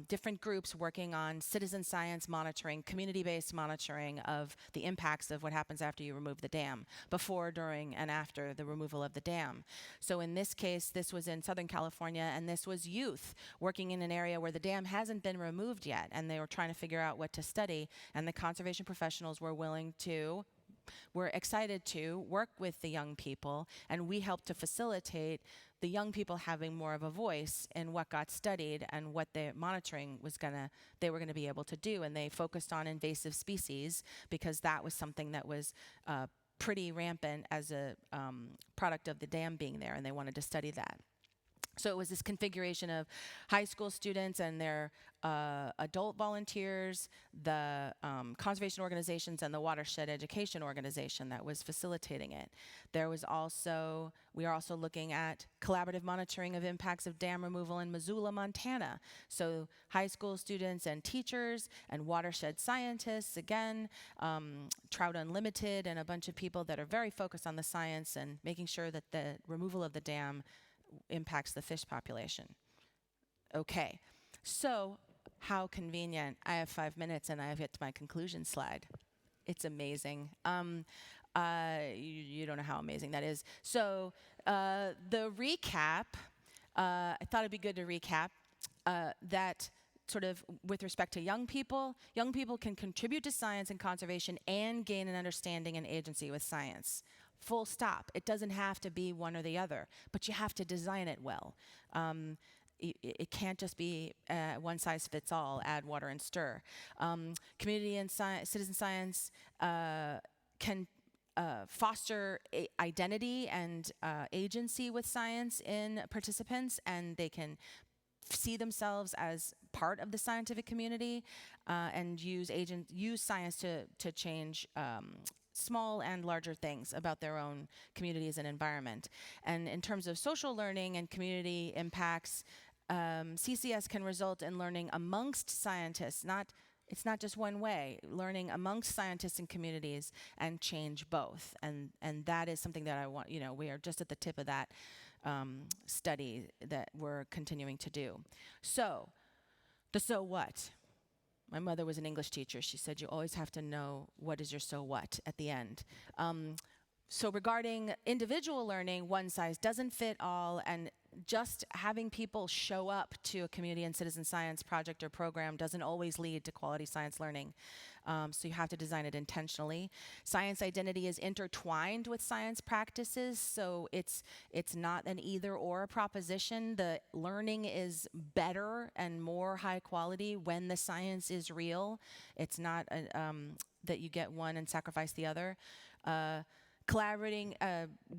different groups working on citizen science monitoring, community-based monitoring of the impacts of what happens after you remove the dam, before, during, and after the removal of the dam. So in this case, this was in Southern California, and this was youth working in an area where the dam hasn't been removed yet, and they were trying to figure out what to study, and the conservation professionals were excited to work with the young people, and we helped to facilitate the young people having more of a voice in what got studied and what the monitoring they were gonna be able to do. And they focused on invasive species because that was something that was pretty rampant as a product of the dam being there, and they wanted to study that. So it was this configuration of high school students and their adult volunteers, the conservation organizations, and the watershed education organization that was facilitating it. We are also looking at collaborative monitoring of impacts of dam removal in Missoula, Montana. So high school students and teachers and watershed scientists, again, Trout Unlimited, and a bunch of people that are very focused on the science and making sure that the removal of the dam impacts the fish population. Okay, so how convenient. I have 5 minutes and I have hit my conclusion slide. It's amazing. You don't know how amazing that is. So the recap, I thought it'd be good to recap that sort of with respect to young people can contribute to science and conservation and gain an understanding and agency with science. Full stop. It doesn't have to be one or the other, but you have to design it well. It can't just be one size fits all, add water and stir. Community and citizen science can foster identity and agency with science in participants, and they can see themselves as part of the scientific community and use science to change small and larger things about their own communities and environment. And in terms of social learning and community impacts, CCS can result in learning amongst scientists, it's not just one way, learning amongst scientists and communities and change both. And that is something that I want, we are just at the tip of that study that we're continuing to do. So what? My mother was an English teacher. She said, you always have to know what is your so what at the end. So regarding individual learning, one size doesn't fit all, and just having people show up to a community and citizen science project or program doesn't always lead to quality science learning. So you have to design it intentionally. Science identity is intertwined with science practices, so it's not an either or proposition. The learning is better and more high quality when the science is real. It's not that you get one and sacrifice the other. Collaborating,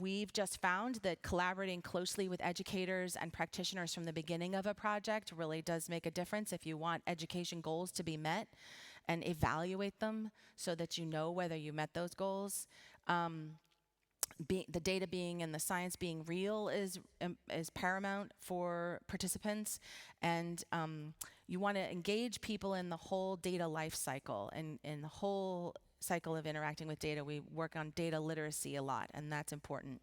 we've just found that collaborating closely with educators and practitioners from the beginning of a project really does make a difference if you want education goals to be met, and evaluate them so that you know whether you met those goals. The data being and the science being real is paramount for participants, and you want to engage people in the whole data life cycle and in the whole cycle of interacting with data. We work on data literacy a lot, and that's important.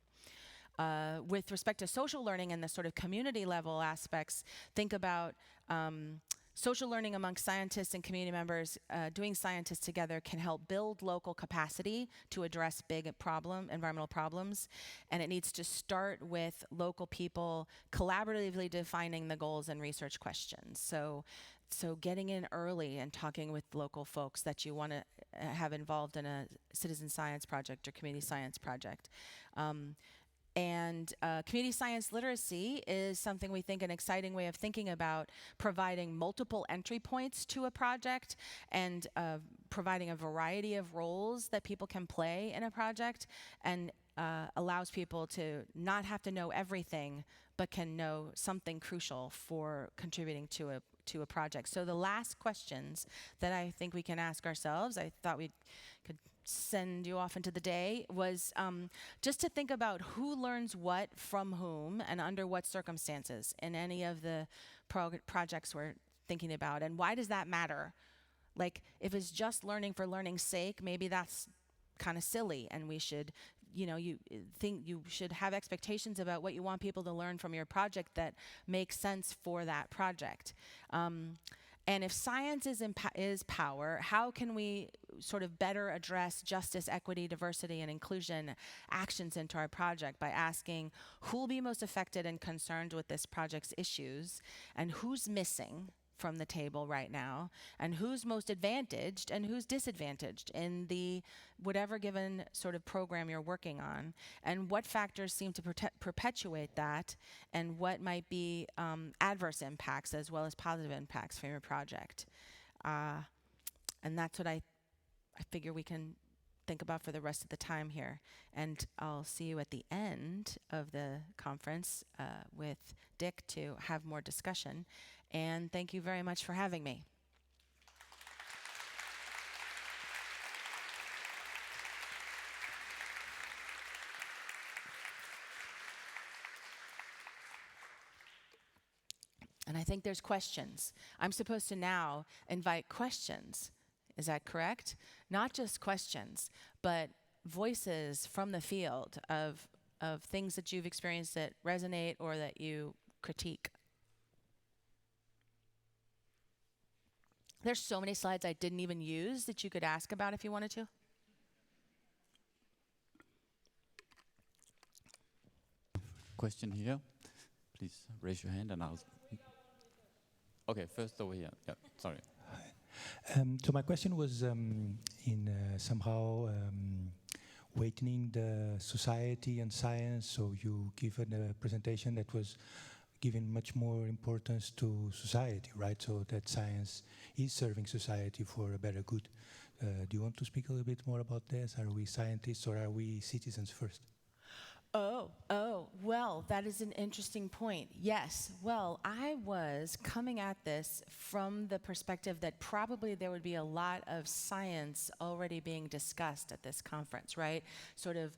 With respect to social learning and the sort of community level aspects, think about social learning amongst scientists and community members. Doing scientists together can help build local capacity to address big environmental problems, and it needs to start with local people collaboratively defining the goals and research questions. So getting in early and talking with local folks that you want to have involved in a citizen science project or community science project. Community science literacy is something we think an exciting way of thinking about providing multiple entry points to a project and providing a variety of roles that people can play in a project, and allows people to not have to know everything, but can know something crucial for contributing to a project. So the last questions that I think we can ask ourselves, I thought we could send you off into the day, was just to think about who learns what from whom and under what circumstances in any of the projects we're thinking about, and why does that matter? Like, if it's just learning for learning's sake, maybe that's kind of silly, and we should, you should have expectations about what you want people to learn from your project that makes sense for that project. And if science is power, how can we sort of better address justice, equity, diversity, and inclusion actions into our project by asking who will be most affected and concerned with this project's issues, and who's missing from the table right now, and who's most advantaged and who's disadvantaged in the whatever given sort of program you're working on, and what factors seem to perpetuate that, and what might be adverse impacts as well as positive impacts from your project. And that's what I figure we can think about for the rest of the time here. And I'll see you at the end of the conference with Dick to have more discussion. And thank you very much for having me. And I think there's questions. I'm supposed to now invite questions. Is that correct? Not just questions, but voices from the field of things that you've experienced that resonate or that you critique. There's so many slides I didn't even use that you could ask about if you wanted to. Question here. Please raise your hand and I'll... Okay, first over here. Yeah, sorry. So my question was somehow awakening the society and science. So you given a presentation that was giving much more importance to society, right? So that science is serving society for a better good. Do you want to speak a little bit more about this? Are we scientists or are we citizens first? Well, that is an interesting point. Yes, well, I was coming at this from the perspective that probably there would be a lot of science already being discussed at this conference, right? Sort of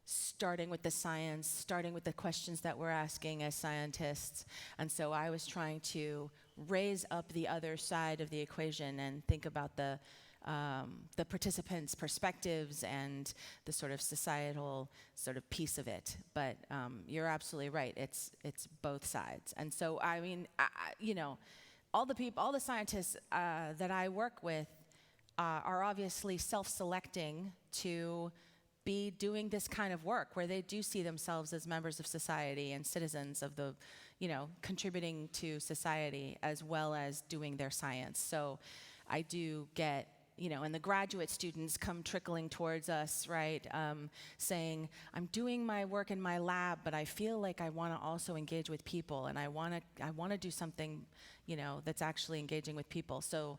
starting with the science, starting with the questions that we're asking as scientists. And so I was trying to raise up the other side of the equation and think about the participants' perspectives and the sort of societal sort of piece of it. But you're absolutely right. It's both sides. And so, I mean, all the scientists that I work with are obviously self-selecting to be doing this kind of work where they do see themselves as members of society and citizens of the, contributing to society as well as doing their science. So I do get, and the graduate students come trickling towards us, right, saying, I'm doing my work in my lab, but I feel like I want to also engage with people, and I want to do something, that's actually engaging with people. So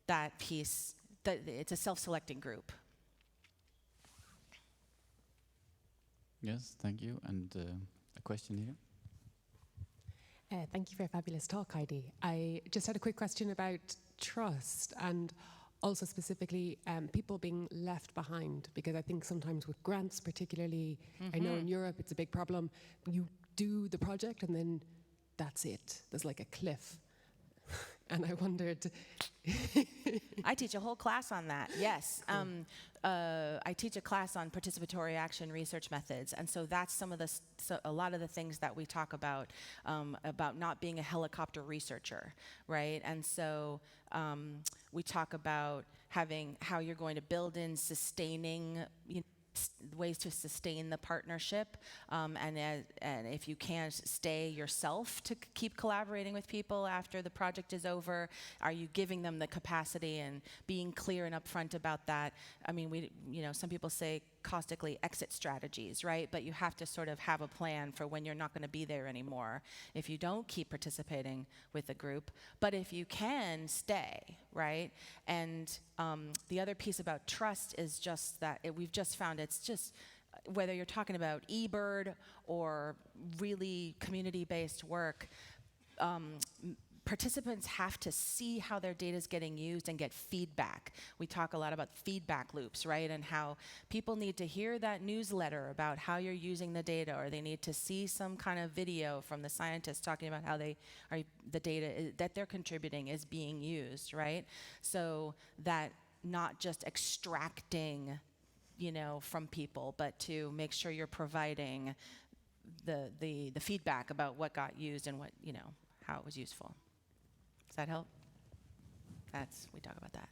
that piece, it's a self-selecting group. Yes, thank you. And a question here. Thank you for a fabulous talk, Heidi. I just had a quick question about trust and also specifically people being left behind, because I think sometimes with grants particularly, I know in Europe it's a big problem. You do the project and then that's it. There's like a cliff. And I wondered... I teach a whole class on that, yes. I teach a class on participatory action research methods, and so that's a lot of the things that we talk about not being a helicopter researcher, right? And so we talk about how you're going to build in sustaining, ways to sustain the partnership, and if you can't stay yourself to keep collaborating with people after the project is over, are you giving them the capacity and being clear and upfront about that? I mean, some people say caustically exit strategies, right? But you have to sort of have a plan for when you're not going to be there anymore if you don't keep participating with the group. But if you can, stay, right? And the other piece about trust is just that we've just found it's just, whether you're talking about eBird or really community-based work, participants have to see how their data is getting used and get feedback. We talk a lot about feedback loops, right? And how people need to hear that newsletter about how you're using the data, or they need to see some kind of video from the scientists talking about how the data that they're contributing is being used, right? So that not just extracting, from people, but to make sure you're providing the feedback about what got used and what, how it was useful. Does that help? We talk about that.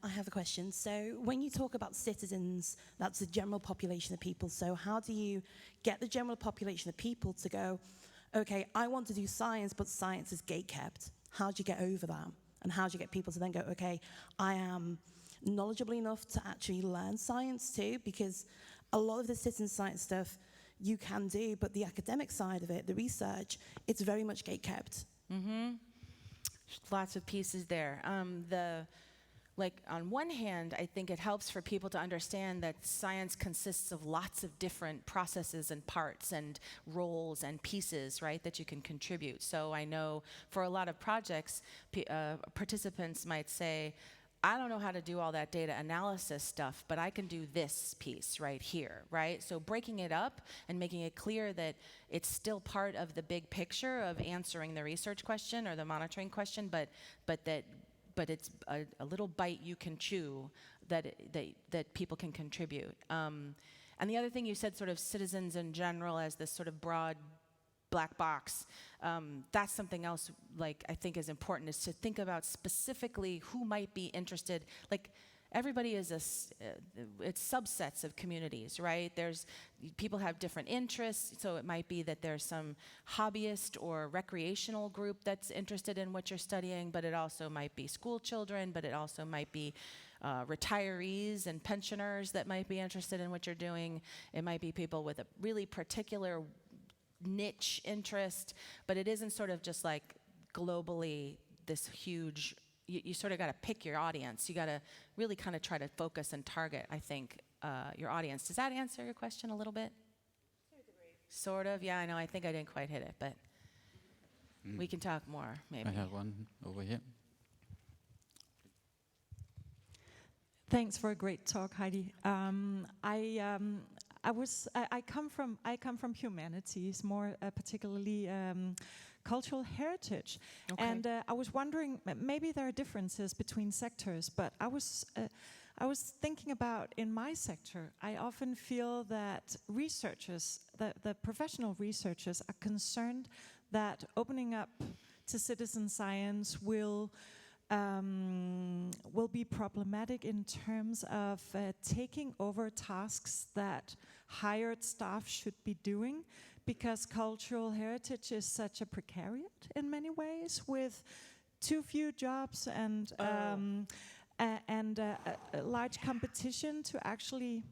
I have a question. So when you talk about citizens, that's the general population of people. So how do you get the general population of people to go, okay, I want to do science, but science is gate-kept. How do you get over that? And how do you get people to then go, okay, I am knowledgeable enough to actually learn science too? Because a lot of the citizen science stuff you can do, but the academic side of it, the research, it's very much gate-kept. Mm-hmm. Lots of pieces there. On one hand, I think it helps for people to understand that science consists of lots of different processes and parts and roles and pieces, right, that you can contribute. So I know for a lot of projects, participants might say, I don't know how to do all that data analysis stuff, but I can do this piece right here, right? So breaking it up and making it clear that it's still part of the big picture of answering the research question or the monitoring question, but it's a little bite you can chew that people can contribute. And the other thing you said, sort of citizens in general as this sort of broad black box, that's something else I think is important, is to think about specifically who might be interested. Everybody is it's subsets of communities, right? People have different interests, so it might be that there's some hobbyist or recreational group that's interested in what you're studying, but it also might be school children, but it also might be retirees and pensioners that might be interested in what you're doing. It might be people with a really particular niche interest, but it isn't sort of just globally this huge. You sort of got to pick your audience. You got to really kind of try to focus and target, I think, your audience. Does that answer your question a little bit? Sort of, yeah, I know. I think I didn't quite hit it, but we can talk more, maybe. I have one over here. Thanks for a great talk, Heidi. I come from humanities, more particularly cultural heritage, Okay. and I was wondering, maybe there are differences between sectors, but I was thinking about in my sector, I often feel that researchers, the professional researchers, are concerned that opening up to citizen science will be problematic in terms of taking over tasks that hired staff should be doing, because cultural heritage is such a precariat in many ways, with too few jobs and a large competition to actually,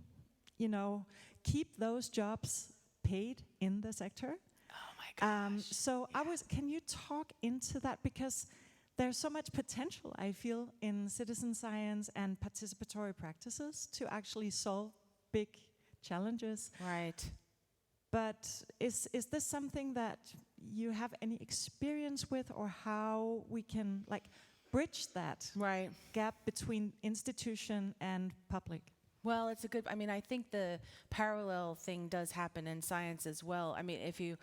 keep those jobs paid in the sector. Oh my gosh. Can you talk into that, because there's so much potential, I feel, in citizen science and participatory practices to actually solve big challenges. Right. But is this something that you have any experience with, or how we can bridge that Right. gap between institution and public? Well, it's a good, I think the parallel thing does happen in science as well. If you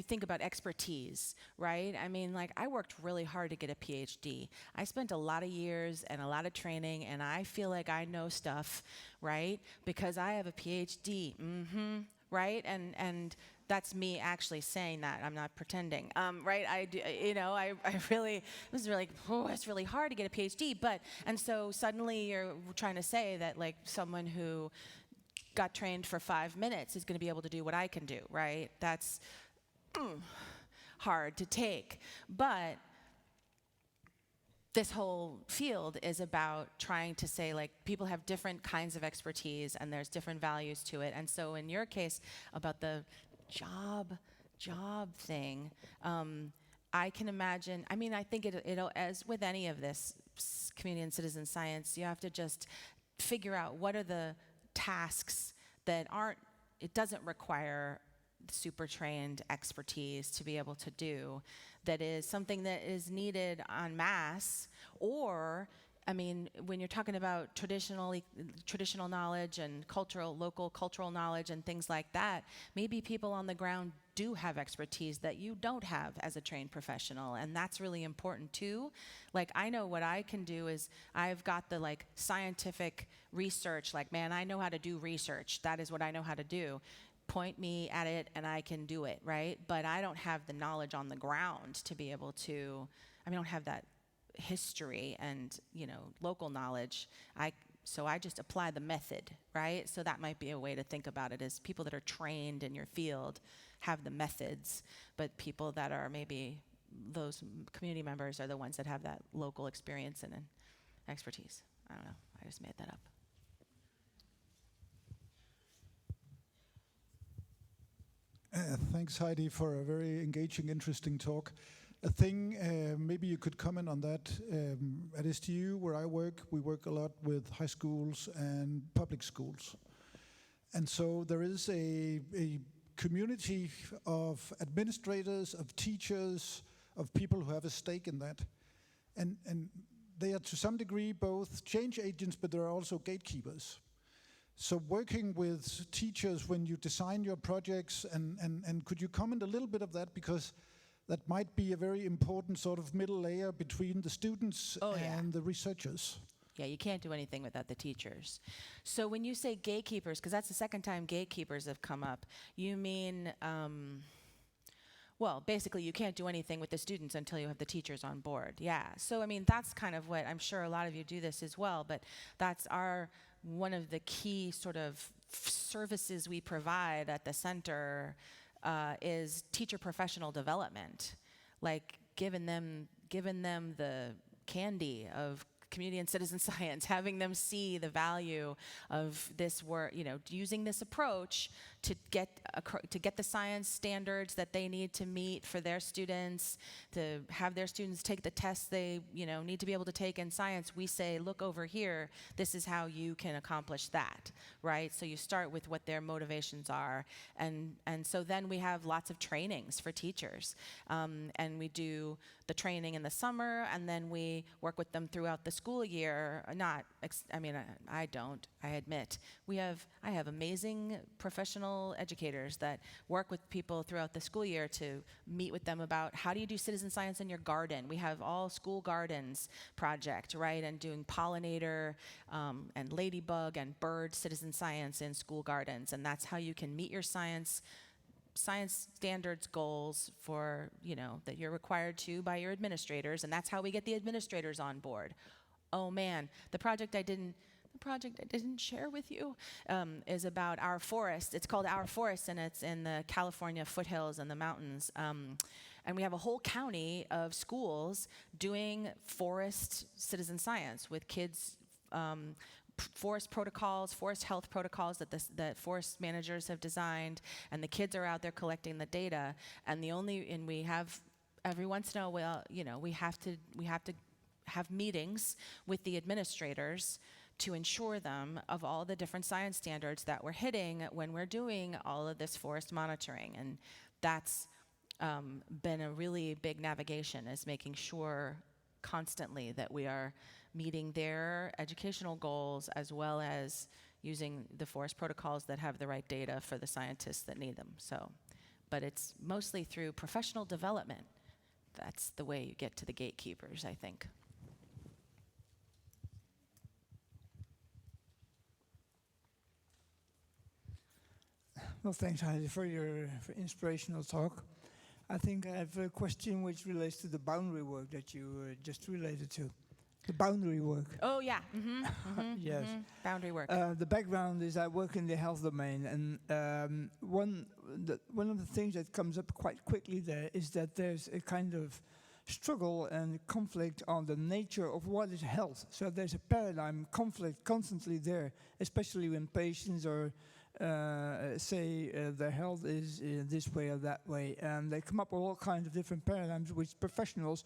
think about expertise, right? I worked really hard to get a PhD. I spent a lot of years and a lot of training, and I feel like I know stuff, right? Because I have a PhD, right? And that's me actually saying that. I'm not pretending, right? I do, it's really hard to get a PhD, and so suddenly you're trying to say that someone who got trained for 5 minutes is going to be able to do what I can do, right? That's hard to take. But this whole field is about trying to say, people have different kinds of expertise and there's different values to it. And so in your case, about the job thing, I can imagine, I think it'll, as with any of this community and citizen science, you have to just figure out what are the tasks that it doesn't require super trained expertise to be able to do, that is something that is needed en masse, or when you're talking about traditional knowledge and local cultural knowledge and things like that, maybe people on the ground do have expertise that you don't have as a trained professional, and that's really important too. I know what I can do is I've got the scientific research, I know how to do research. That is what I know how to do. Point me at it and I can do it, right? But I don't have the knowledge on the ground to be able to, I don't have that history and, local knowledge. So I just apply the method, right? So that might be a way to think about it, is people that are trained in your field have the methods, but people that are maybe those community members are the ones that have that local experience and expertise. I don't know, I just made that up. Thanks, Heidi, for a very engaging, interesting talk. A thing, maybe you could comment on that. At STU, where I work, we work a lot with high schools and public schools. And so there is a community of administrators, of teachers, of people who have a stake in that. And they are to some degree both change agents, but they're also gatekeepers. So working with teachers when you design your projects, and could you comment a little bit of that, because that might be a very important sort of middle layer between the students and the researchers. Yeah, you can't do anything without the teachers. So when you say gatekeepers, because that's the second time gatekeepers have come up, you mean, well, basically you can't do anything with the students until you have the teachers on board. Yeah, so that's kind of what, I'm sure a lot of you do this as well, but that's one of the key sort of services we provide at the center is teacher professional development, giving them the candy of community and citizen science, having them see the value of this work, using this approach to get the science standards that they need to meet for their students, to have their students take the tests they need to be able to take in science, we say, look over here, this is how you can accomplish that, right? So you start with what their motivations are, and so then we have lots of trainings for teachers, and we do the training in the summer, and then we work with them throughout the school year. I don't, I admit. I have amazing professional educators that work with people throughout the school year to meet with them about how do you do citizen science in your garden. We have all school gardens project, right? And doing pollinator and ladybug and bird citizen science in school gardens. And that's how you can meet your science standards goals for, that you're required to by your administrators, and that's how we get the administrators on board. Oh man, the project I didn't share with you is about our forest. It's called Our Forest, and it's in the California foothills and the mountains. And we have a whole county of schools doing forest citizen science with kids, forest protocols, forest health protocols that forest managers have designed, and the kids are out there collecting the data. And we have every once in a while, we have to have meetings with the administrators to ensure them of all the different science standards that we're hitting when we're doing all of this forest monitoring. And that's been a really big navigation, is making sure constantly that we are meeting their educational goals as well as using the forest protocols that have the right data for the scientists that need them. But it's mostly through professional development. That's the way you get to the gatekeepers, I think. Well, thanks, Heidi, for your inspirational talk. I think I have a question which relates to the boundary work that you just related to. The boundary work. Oh, yeah. Yes. Boundary work. The background is I work in the health domain, and one of the things that comes up quite quickly there is that there's a kind of struggle and conflict on the nature of what is health. So there's a paradigm conflict constantly there, especially when patients are say their health is this way or that way, and they come up with all kinds of different paradigms which professionals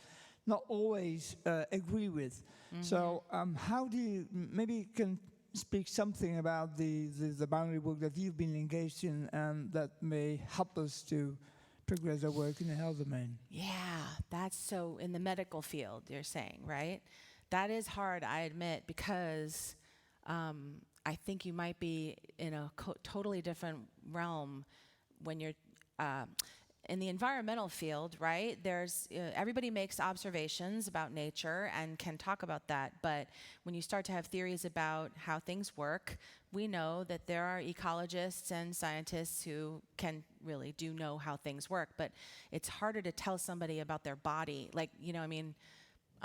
not always agree with. So how do you, maybe you can speak something about the boundary work that you've been engaged in and that may help us to progress our work in the health domain? Yeah, that's so in the medical field, you're saying, right? That is hard, I admit, because I think you might be in a totally different realm when you're in the environmental field, right? There's everybody makes observations about nature and can talk about that, but when you start to have theories about how things work, we know that there are ecologists and scientists who can really do know how things work, but it's harder to tell somebody about their body. Like,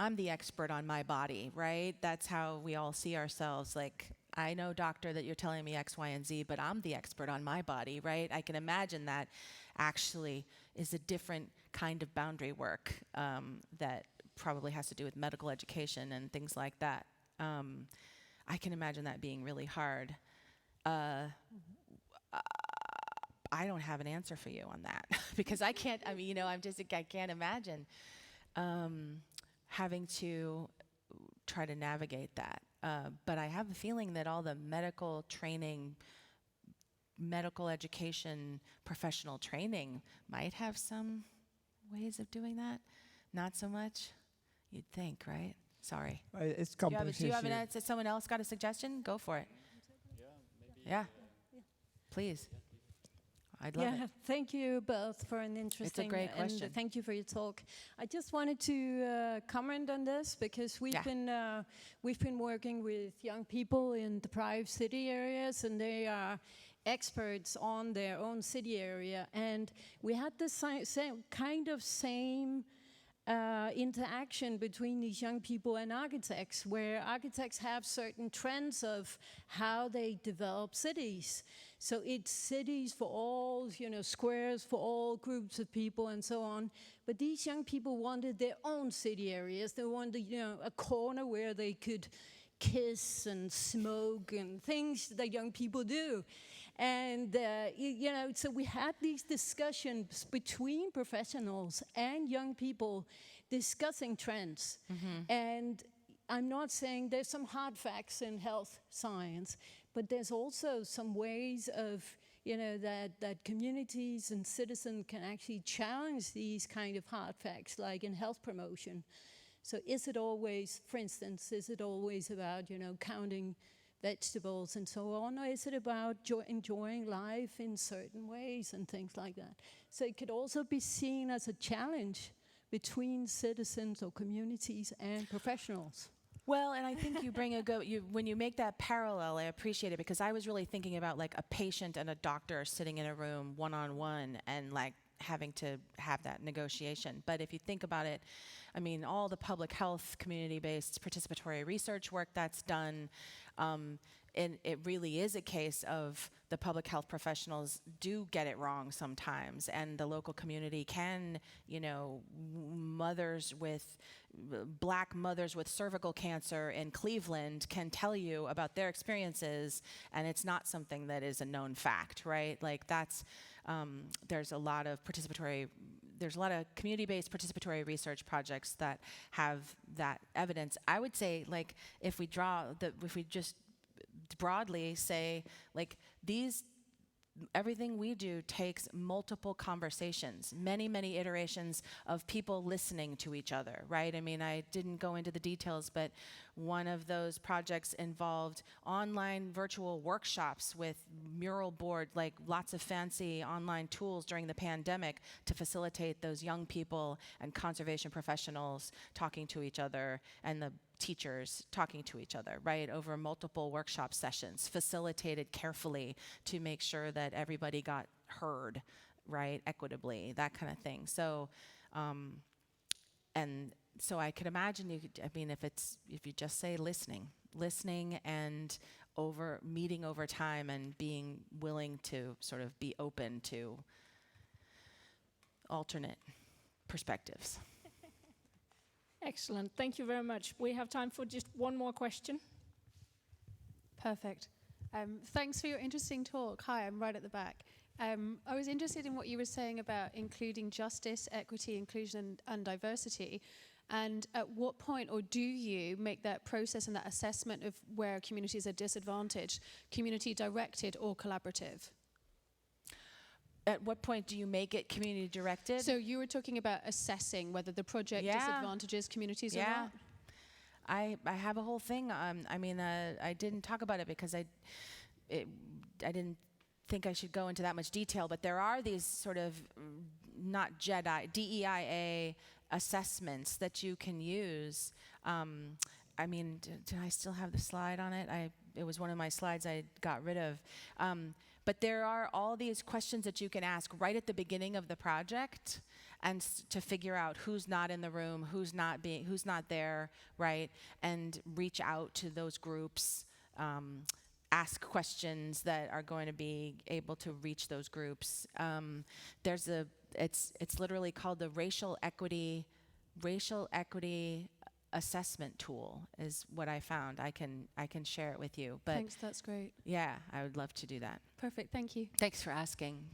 I'm the expert on my body, right? That's how we all see ourselves. Like, I know, doctor, that you're telling me X, Y, and Z, but I'm the expert on my body, right? I can imagine that actually is a different kind of boundary work that probably has to do with medical education and things like that. I can imagine that being really hard. I don't have an answer for you on that because I can't, I can't imagine having to try to navigate that. But I have a feeling that all the medical training, medical education, professional training might have some ways of doing that. Not so much, you'd think, right? Sorry. It's complex. Do you have an answer? Someone else got a suggestion? Go for it. Yeah, please. I'd love it. Thank you both for an interesting. It's a great question. And thank you for your talk. I just wanted to comment on this because we've been working with young people in deprived city areas, and they are experts on their own city area, and we had the same interaction between these young people and architects, where architects have certain trends of how they develop cities. So it's cities for all, squares for all groups of people and so on. But these young people wanted their own city areas. They wanted, a corner where they could kiss and smoke and things that young people do. And, so we had these discussions between professionals and young people discussing trends. And I'm not saying there's some hard facts in health science, but there's also some ways of, that communities and citizens can actually challenge these kind of hard facts, like in health promotion. So is it always, for instance, about, counting vegetables and so on, or is it about enjoying life in certain ways and things like that? So it could also be seen as a challenge between citizens or communities and professionals. Well, and I think you bring when you make that parallel, I appreciate it, because I was really thinking about like a patient and a doctor sitting in a room one-on-one and like having to have that negotiation. But if you think about it, I mean, all the public health community-based participatory research work that's done, and it really is a case of the public health professionals do get it wrong sometimes, and the local community can, Black mothers with cervical cancer in Cleveland can tell you about their experiences, and it's not something that is a known fact, right? Like that's, there's a lot of community-based participatory research projects that have that evidence. I would say, like, if we just broadly say, like, everything we do takes multiple conversations, many iterations of people listening to each other, right? I mean, I didn't go into the details, but one of those projects involved online virtual workshops with mural board, like lots of fancy online tools during the pandemic to facilitate those young people and conservation professionals talking to each other, and the teachers talking to each other, right, over multiple workshop sessions, facilitated carefully to make sure that everybody got heard, right, equitably, that kind of thing. So, and so I could imagine if you just say listening and meeting over time and being willing to sort of be open to alternate perspectives. Excellent. Thank you very much. We have time for just one more question. Perfect. Thanks for your interesting talk. Hi, I'm right at the back. I was interested in what you were saying about including justice, equity, inclusion, and diversity. And at what point, or do you make that process and that assessment of where communities are disadvantaged, community-directed or collaborative? At what point do you make it community-directed? So you were talking about assessing whether the project disadvantages communities or not? I have a whole thing. I didn't talk about it because I didn't think I should go into that much detail, but there are these sort of not DEIA assessments that you can use. Do I still have the slide on it? It was one of my slides I got rid of. But there are all these questions that you can ask right at the beginning of the project, and to figure out who's not in the room, who's not there, right? And reach out to those groups, ask questions that are going to be able to reach those groups. It's literally called the racial equity assessment tool is what I found. I can share it with you. But thanks, that's great. Yeah, I would love to do that. Perfect, thank you. Thanks for asking.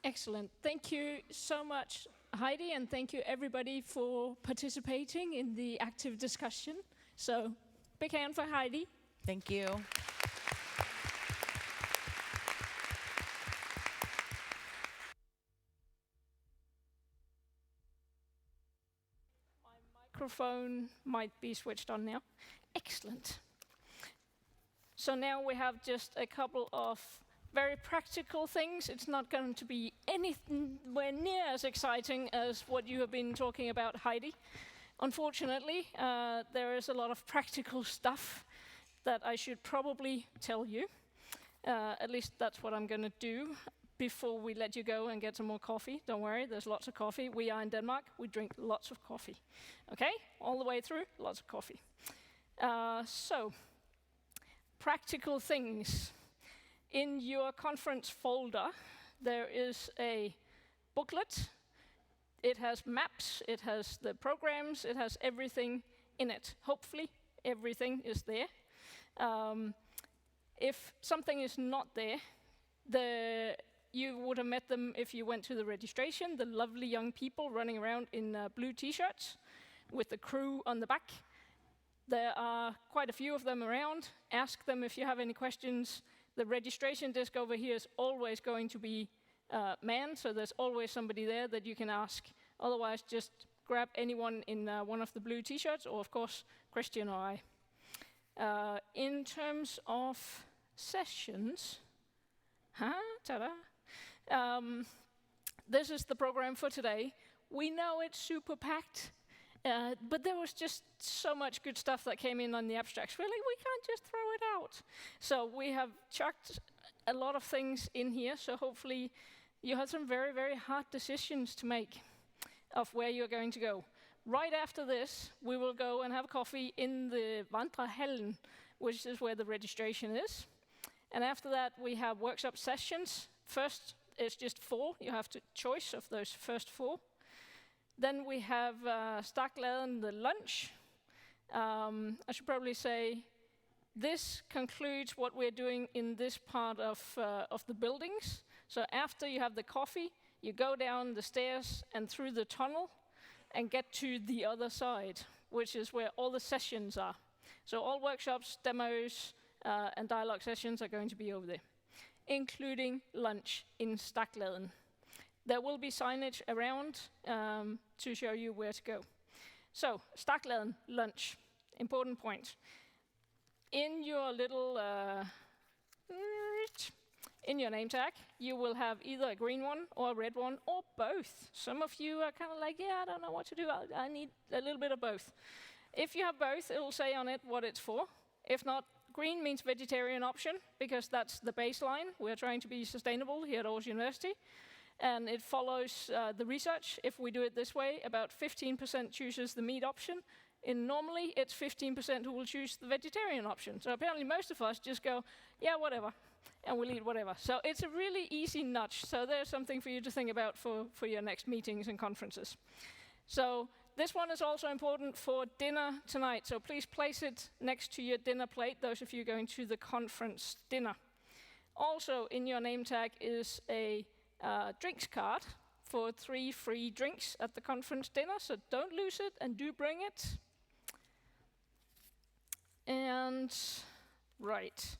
Excellent. Thank you so much, Heidi, and thank you everybody for participating in the active discussion. So, big hand for Heidi. Thank you. Microphone might be switched on now. Excellent. So now we have just a couple of very practical things. It's not going to be anywhere near as exciting as what you have been talking about, Heidi. Unfortunately, there is a lot of practical stuff that I should probably tell you. At least that's what I'm going to do before we let you go and get some more coffee. Don't worry, there's lots of coffee. We are in Denmark, we drink lots of coffee. Okay, all the way through, lots of coffee. So, practical things. In your conference folder, there is a booklet. It has maps, it has the programs, it has everything in it. Hopefully, everything is there. If something is not there, you would have met them if you went to the registration, the lovely young people running around in blue t-shirts with the crew on the back. There are quite a few of them around. Ask them if you have any questions. The registration desk over here is always going to be manned, so there's always somebody there that you can ask. Otherwise, just grab anyone in one of the blue t-shirts, or of course, Kristian or I. In terms of sessions, ta-da! This is the program for today. We know it's super packed, but there was just so much good stuff that came in on the abstracts. Really, we can't just throw it out. So we have chucked a lot of things in here, so hopefully you had some very, very hard decisions to make of where you're going to go. Right after this, we will go and have coffee in the Vandrehallen, which is where the registration is. And after that, we have workshop sessions. First, it's just 4. You have to choose of those first 4. Then we have Stakladen, the lunch. I should probably say this concludes what we're doing in this part of the buildings. So after you have the coffee, you go down the stairs and through the tunnel and get to the other side, which is where all the sessions are. So all workshops, demos, and dialogue sessions are going to be over there, including lunch in Stakladen. There will be signage around to show you where to go. So, Stakladen, lunch, important point. In your little, in your name tag, you will have either a green one or a red one, or both. Some of you are kind of like, yeah, I don't know what to do, I need a little bit of both. If you have both, it will say on it what it's for. If not, green means vegetarian option, because that's the baseline. We're trying to be sustainable here at Aarhus University. And it follows the research. If we do it this way, about 15% chooses the meat option. Normally, it's 15% who will choose the vegetarian option. So apparently most of us just go, yeah, whatever, and we'll eat whatever. So it's a really easy nudge. So there's something for you to think about for your next meetings and conferences. So this one is also important for dinner tonight. So please place it next to your dinner plate, those of you going to the conference dinner. Also in your name tag is a drinks card for 3 free drinks at the conference dinner, so don't lose it and do bring it. And right,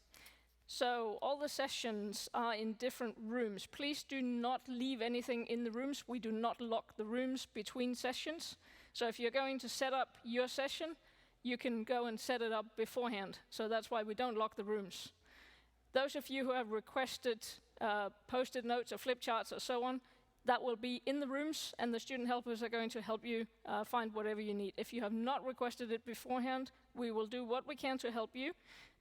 so all the sessions are in different rooms. Please do not leave anything in the rooms. We do not lock the rooms between sessions. So if you're going to set up your session, you can go and set it up beforehand. So that's why we don't lock the rooms. Those of you who have requested post-it notes or flip charts or so on, that will be in the rooms, and the student helpers are going to help you find whatever you need. If you have not requested it beforehand, we will do what we can to help you,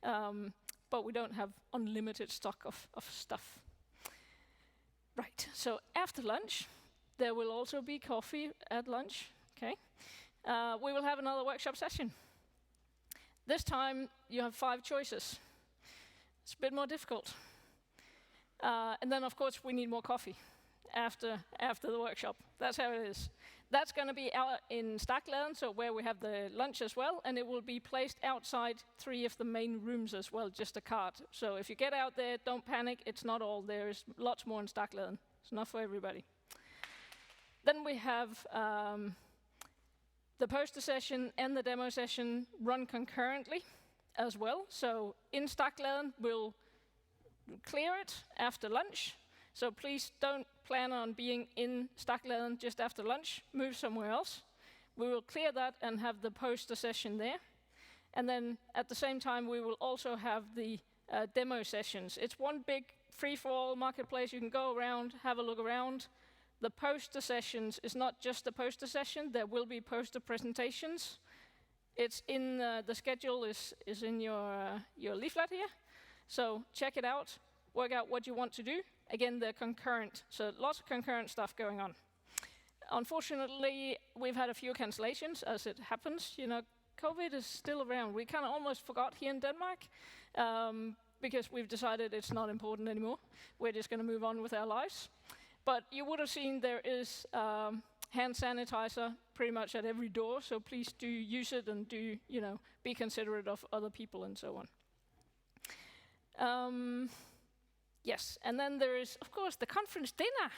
but we don't have unlimited stock of stuff. Right, so after lunch, there will also be coffee at lunch, okay? We will have another workshop session. This time, you have 5 choices. It's a bit more difficult. And then, of course, we need more coffee after the workshop. That's how it is. That's going to be out in Stakladen, so where we have the lunch as well, and it will be placed outside 3 of the main rooms as well, just a cart. So if you get out there, don't panic. It's not all. There is lots more in Stakladen. It's not for everybody. Then we have the poster session and the demo session run concurrently as well. So in Stakladen, we'll clear it after lunch. So please don't plan on being in Stakladen just after lunch. Move somewhere else. We will clear that and have the poster session there. And then at the same time, we will also have the demo sessions. It's one big free-for-all marketplace. You can go around, have a look around. The poster sessions is not just a poster session. There will be poster presentations. It's in the schedule is in your leaflet here. So check it out. Work out what you want to do. Again, they're concurrent, so lots of concurrent stuff going on. Unfortunately, we've had a few cancellations, as it happens. You know, COVID is still around. We kind of almost forgot here in Denmark because we've decided it's not important anymore. We're just going to move on with our lives. But you would have seen there is hand sanitizer pretty much at every door, so please do use it and do, be considerate of other people and so on. Yes, and then there is, of course, the conference dinner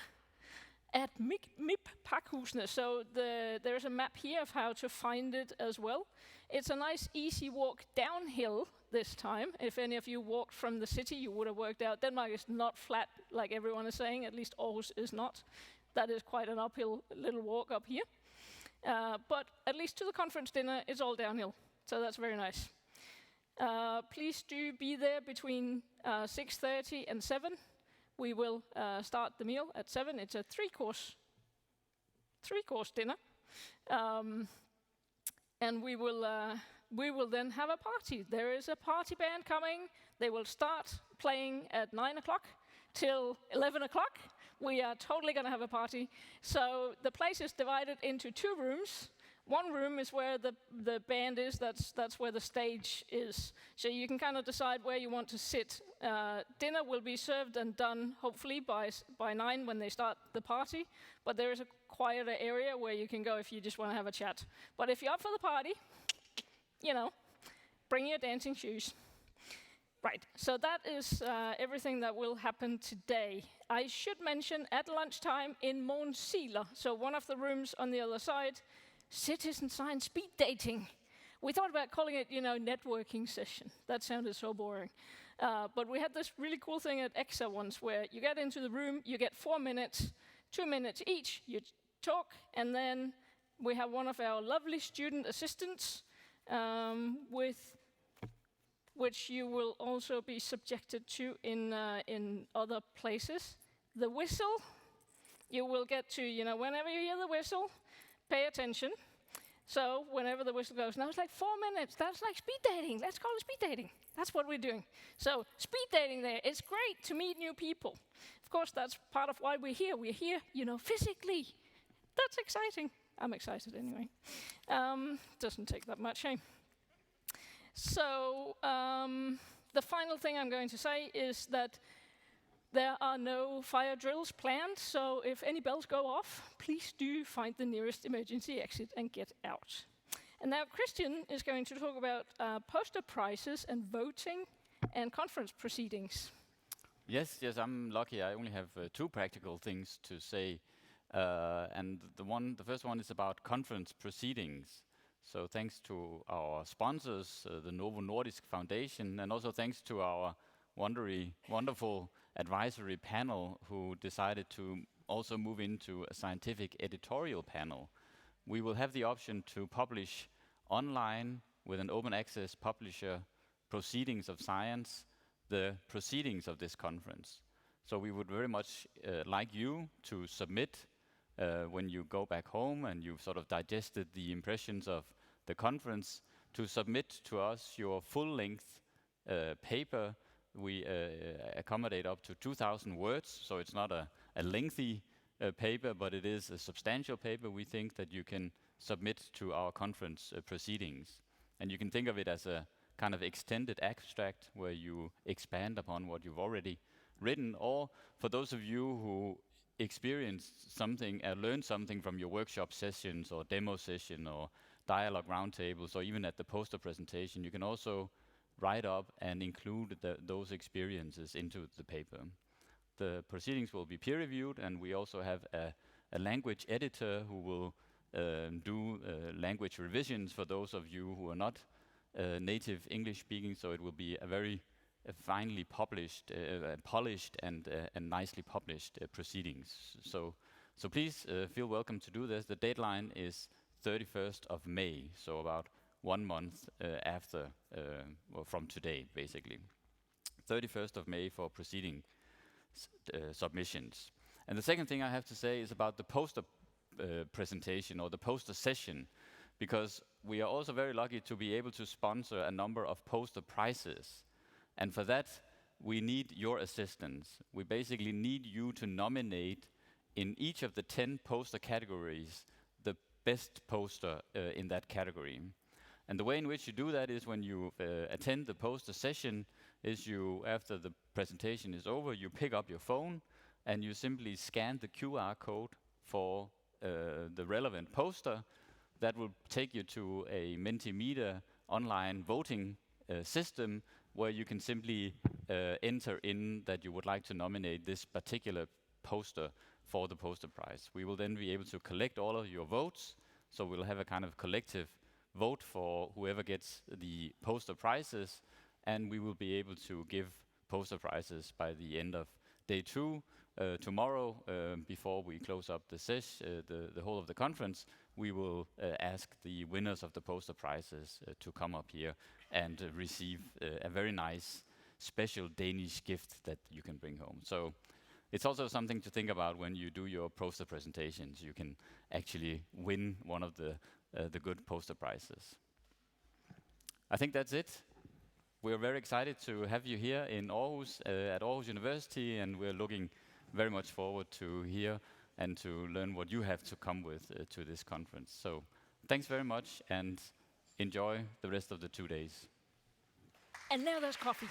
at MIP Pakhusene. So there's a map here of how to find it as well. It's a nice, easy walk downhill this time. If any of you walked from the city, you would have worked out Denmark is not flat like everyone is saying. At least Aarhus is not. That is quite an uphill little walk up here. But at least to the conference dinner, it's all downhill. So that's very nice. Please do be there between 6:30 and 7. We will start the meal at 7. It's a three-course dinner. And we will then have a party. There is a party band coming. They will start playing at 9 o'clock till 11 o'clock. We are totally going to have a party. So the place is divided into 2 rooms. One room is where the band is. That's where the stage is. So you can kind of decide where you want to sit. Dinner will be served and done, hopefully, by 9 when they start the party. But there is a quieter area where you can go if you just want to have a chat. But if you're up for the party, you know, bring your dancing shoes. Right, so that is everything that will happen today. I should mention at lunchtime in Månsiler, so one of the rooms on the other side, citizen science speed dating. We thought about calling it, networking session. That sounded so boring. But we had this really cool thing at EXA once where you get into the room, you get 4 minutes, 2 minutes each, you talk, and then we have one of our lovely student assistants which you will also be subjected to in other places. The whistle, you will get to, whenever you hear the whistle, pay attention. So whenever the whistle goes, now it's like 4 minutes, that's like speed dating, let's call it speed dating. That's what we're doing. So speed dating there, it's great to meet new people. Of course, that's part of why we're here. We're here, physically. That's exciting. I'm excited anyway. Doesn't take that much, eh? So the final thing I'm going to say is that there are no fire drills planned, so if any bells go off, please do find the nearest emergency exit and get out. And now Kristian is going to talk about poster prizes and voting and conference proceedings. Yes, I'm lucky. I only have 2 practical things to say. And the first one is about conference proceedings. So thanks to our sponsors, the Novo Nordisk Foundation, and also thanks to our wonderful advisory panel who decided to also move into a scientific editorial panel. We will have the option to publish online with an open access publisher proceedings of science, the proceedings of this conference. So we would very much like you to submit when you go back home and you've sort of digested the impressions of the conference, to submit to us your full-length paper. We accommodate up to 2,000 words, so it's not a lengthy paper, but it is a substantial paper we think that you can submit to our conference proceedings. And you can think of it as a kind of extended abstract where you expand upon what you've already written, or for those of you who experienced something, learned something from your workshop sessions or demo session or dialogue roundtables or even at the poster presentation, you can also write up and include those experiences into the paper. The proceedings will be peer-reviewed, and we also have a language editor who will do language revisions for those of you who are not native English speaking, so it will be a very finely published, polished and nicely published proceedings. So please feel welcome to do this. The deadline is 31st of May, so about 1 month after, from today, basically. 31st of May for proceeding submissions. And the second thing I have to say is about the poster presentation or the poster session, because we are also very lucky to be able to sponsor a number of poster prizes. And for that, we need your assistance. We basically need you to nominate in each of the 10 poster categories the best poster in that category. And the way in which you do that is when you attend the poster session, is you, after the presentation is over, you pick up your phone and you simply scan the QR code for the relevant poster. That will take you to a Mentimeter online voting system where you can simply enter in that you would like to nominate this particular poster for the poster prize. We will then be able to collect all of your votes, so we'll have a kind of collective vote for whoever gets the poster prizes, and we will be able to give poster prizes by the end of day 2. Tomorrow, before we close up the whole of the conference, we will ask the winners of the poster prizes to come up here and receive a very nice special Danish gift that you can bring home. So it's also something to think about when you do your poster presentations. You can actually win one of the good poster prizes. I think that's it. We're very excited to have you here in Aarhus, at Aarhus University, and we're looking very much forward to hear and to learn what you have to come with to this conference. So thanks very much, and enjoy the rest of the 2 days. And now there's coffee.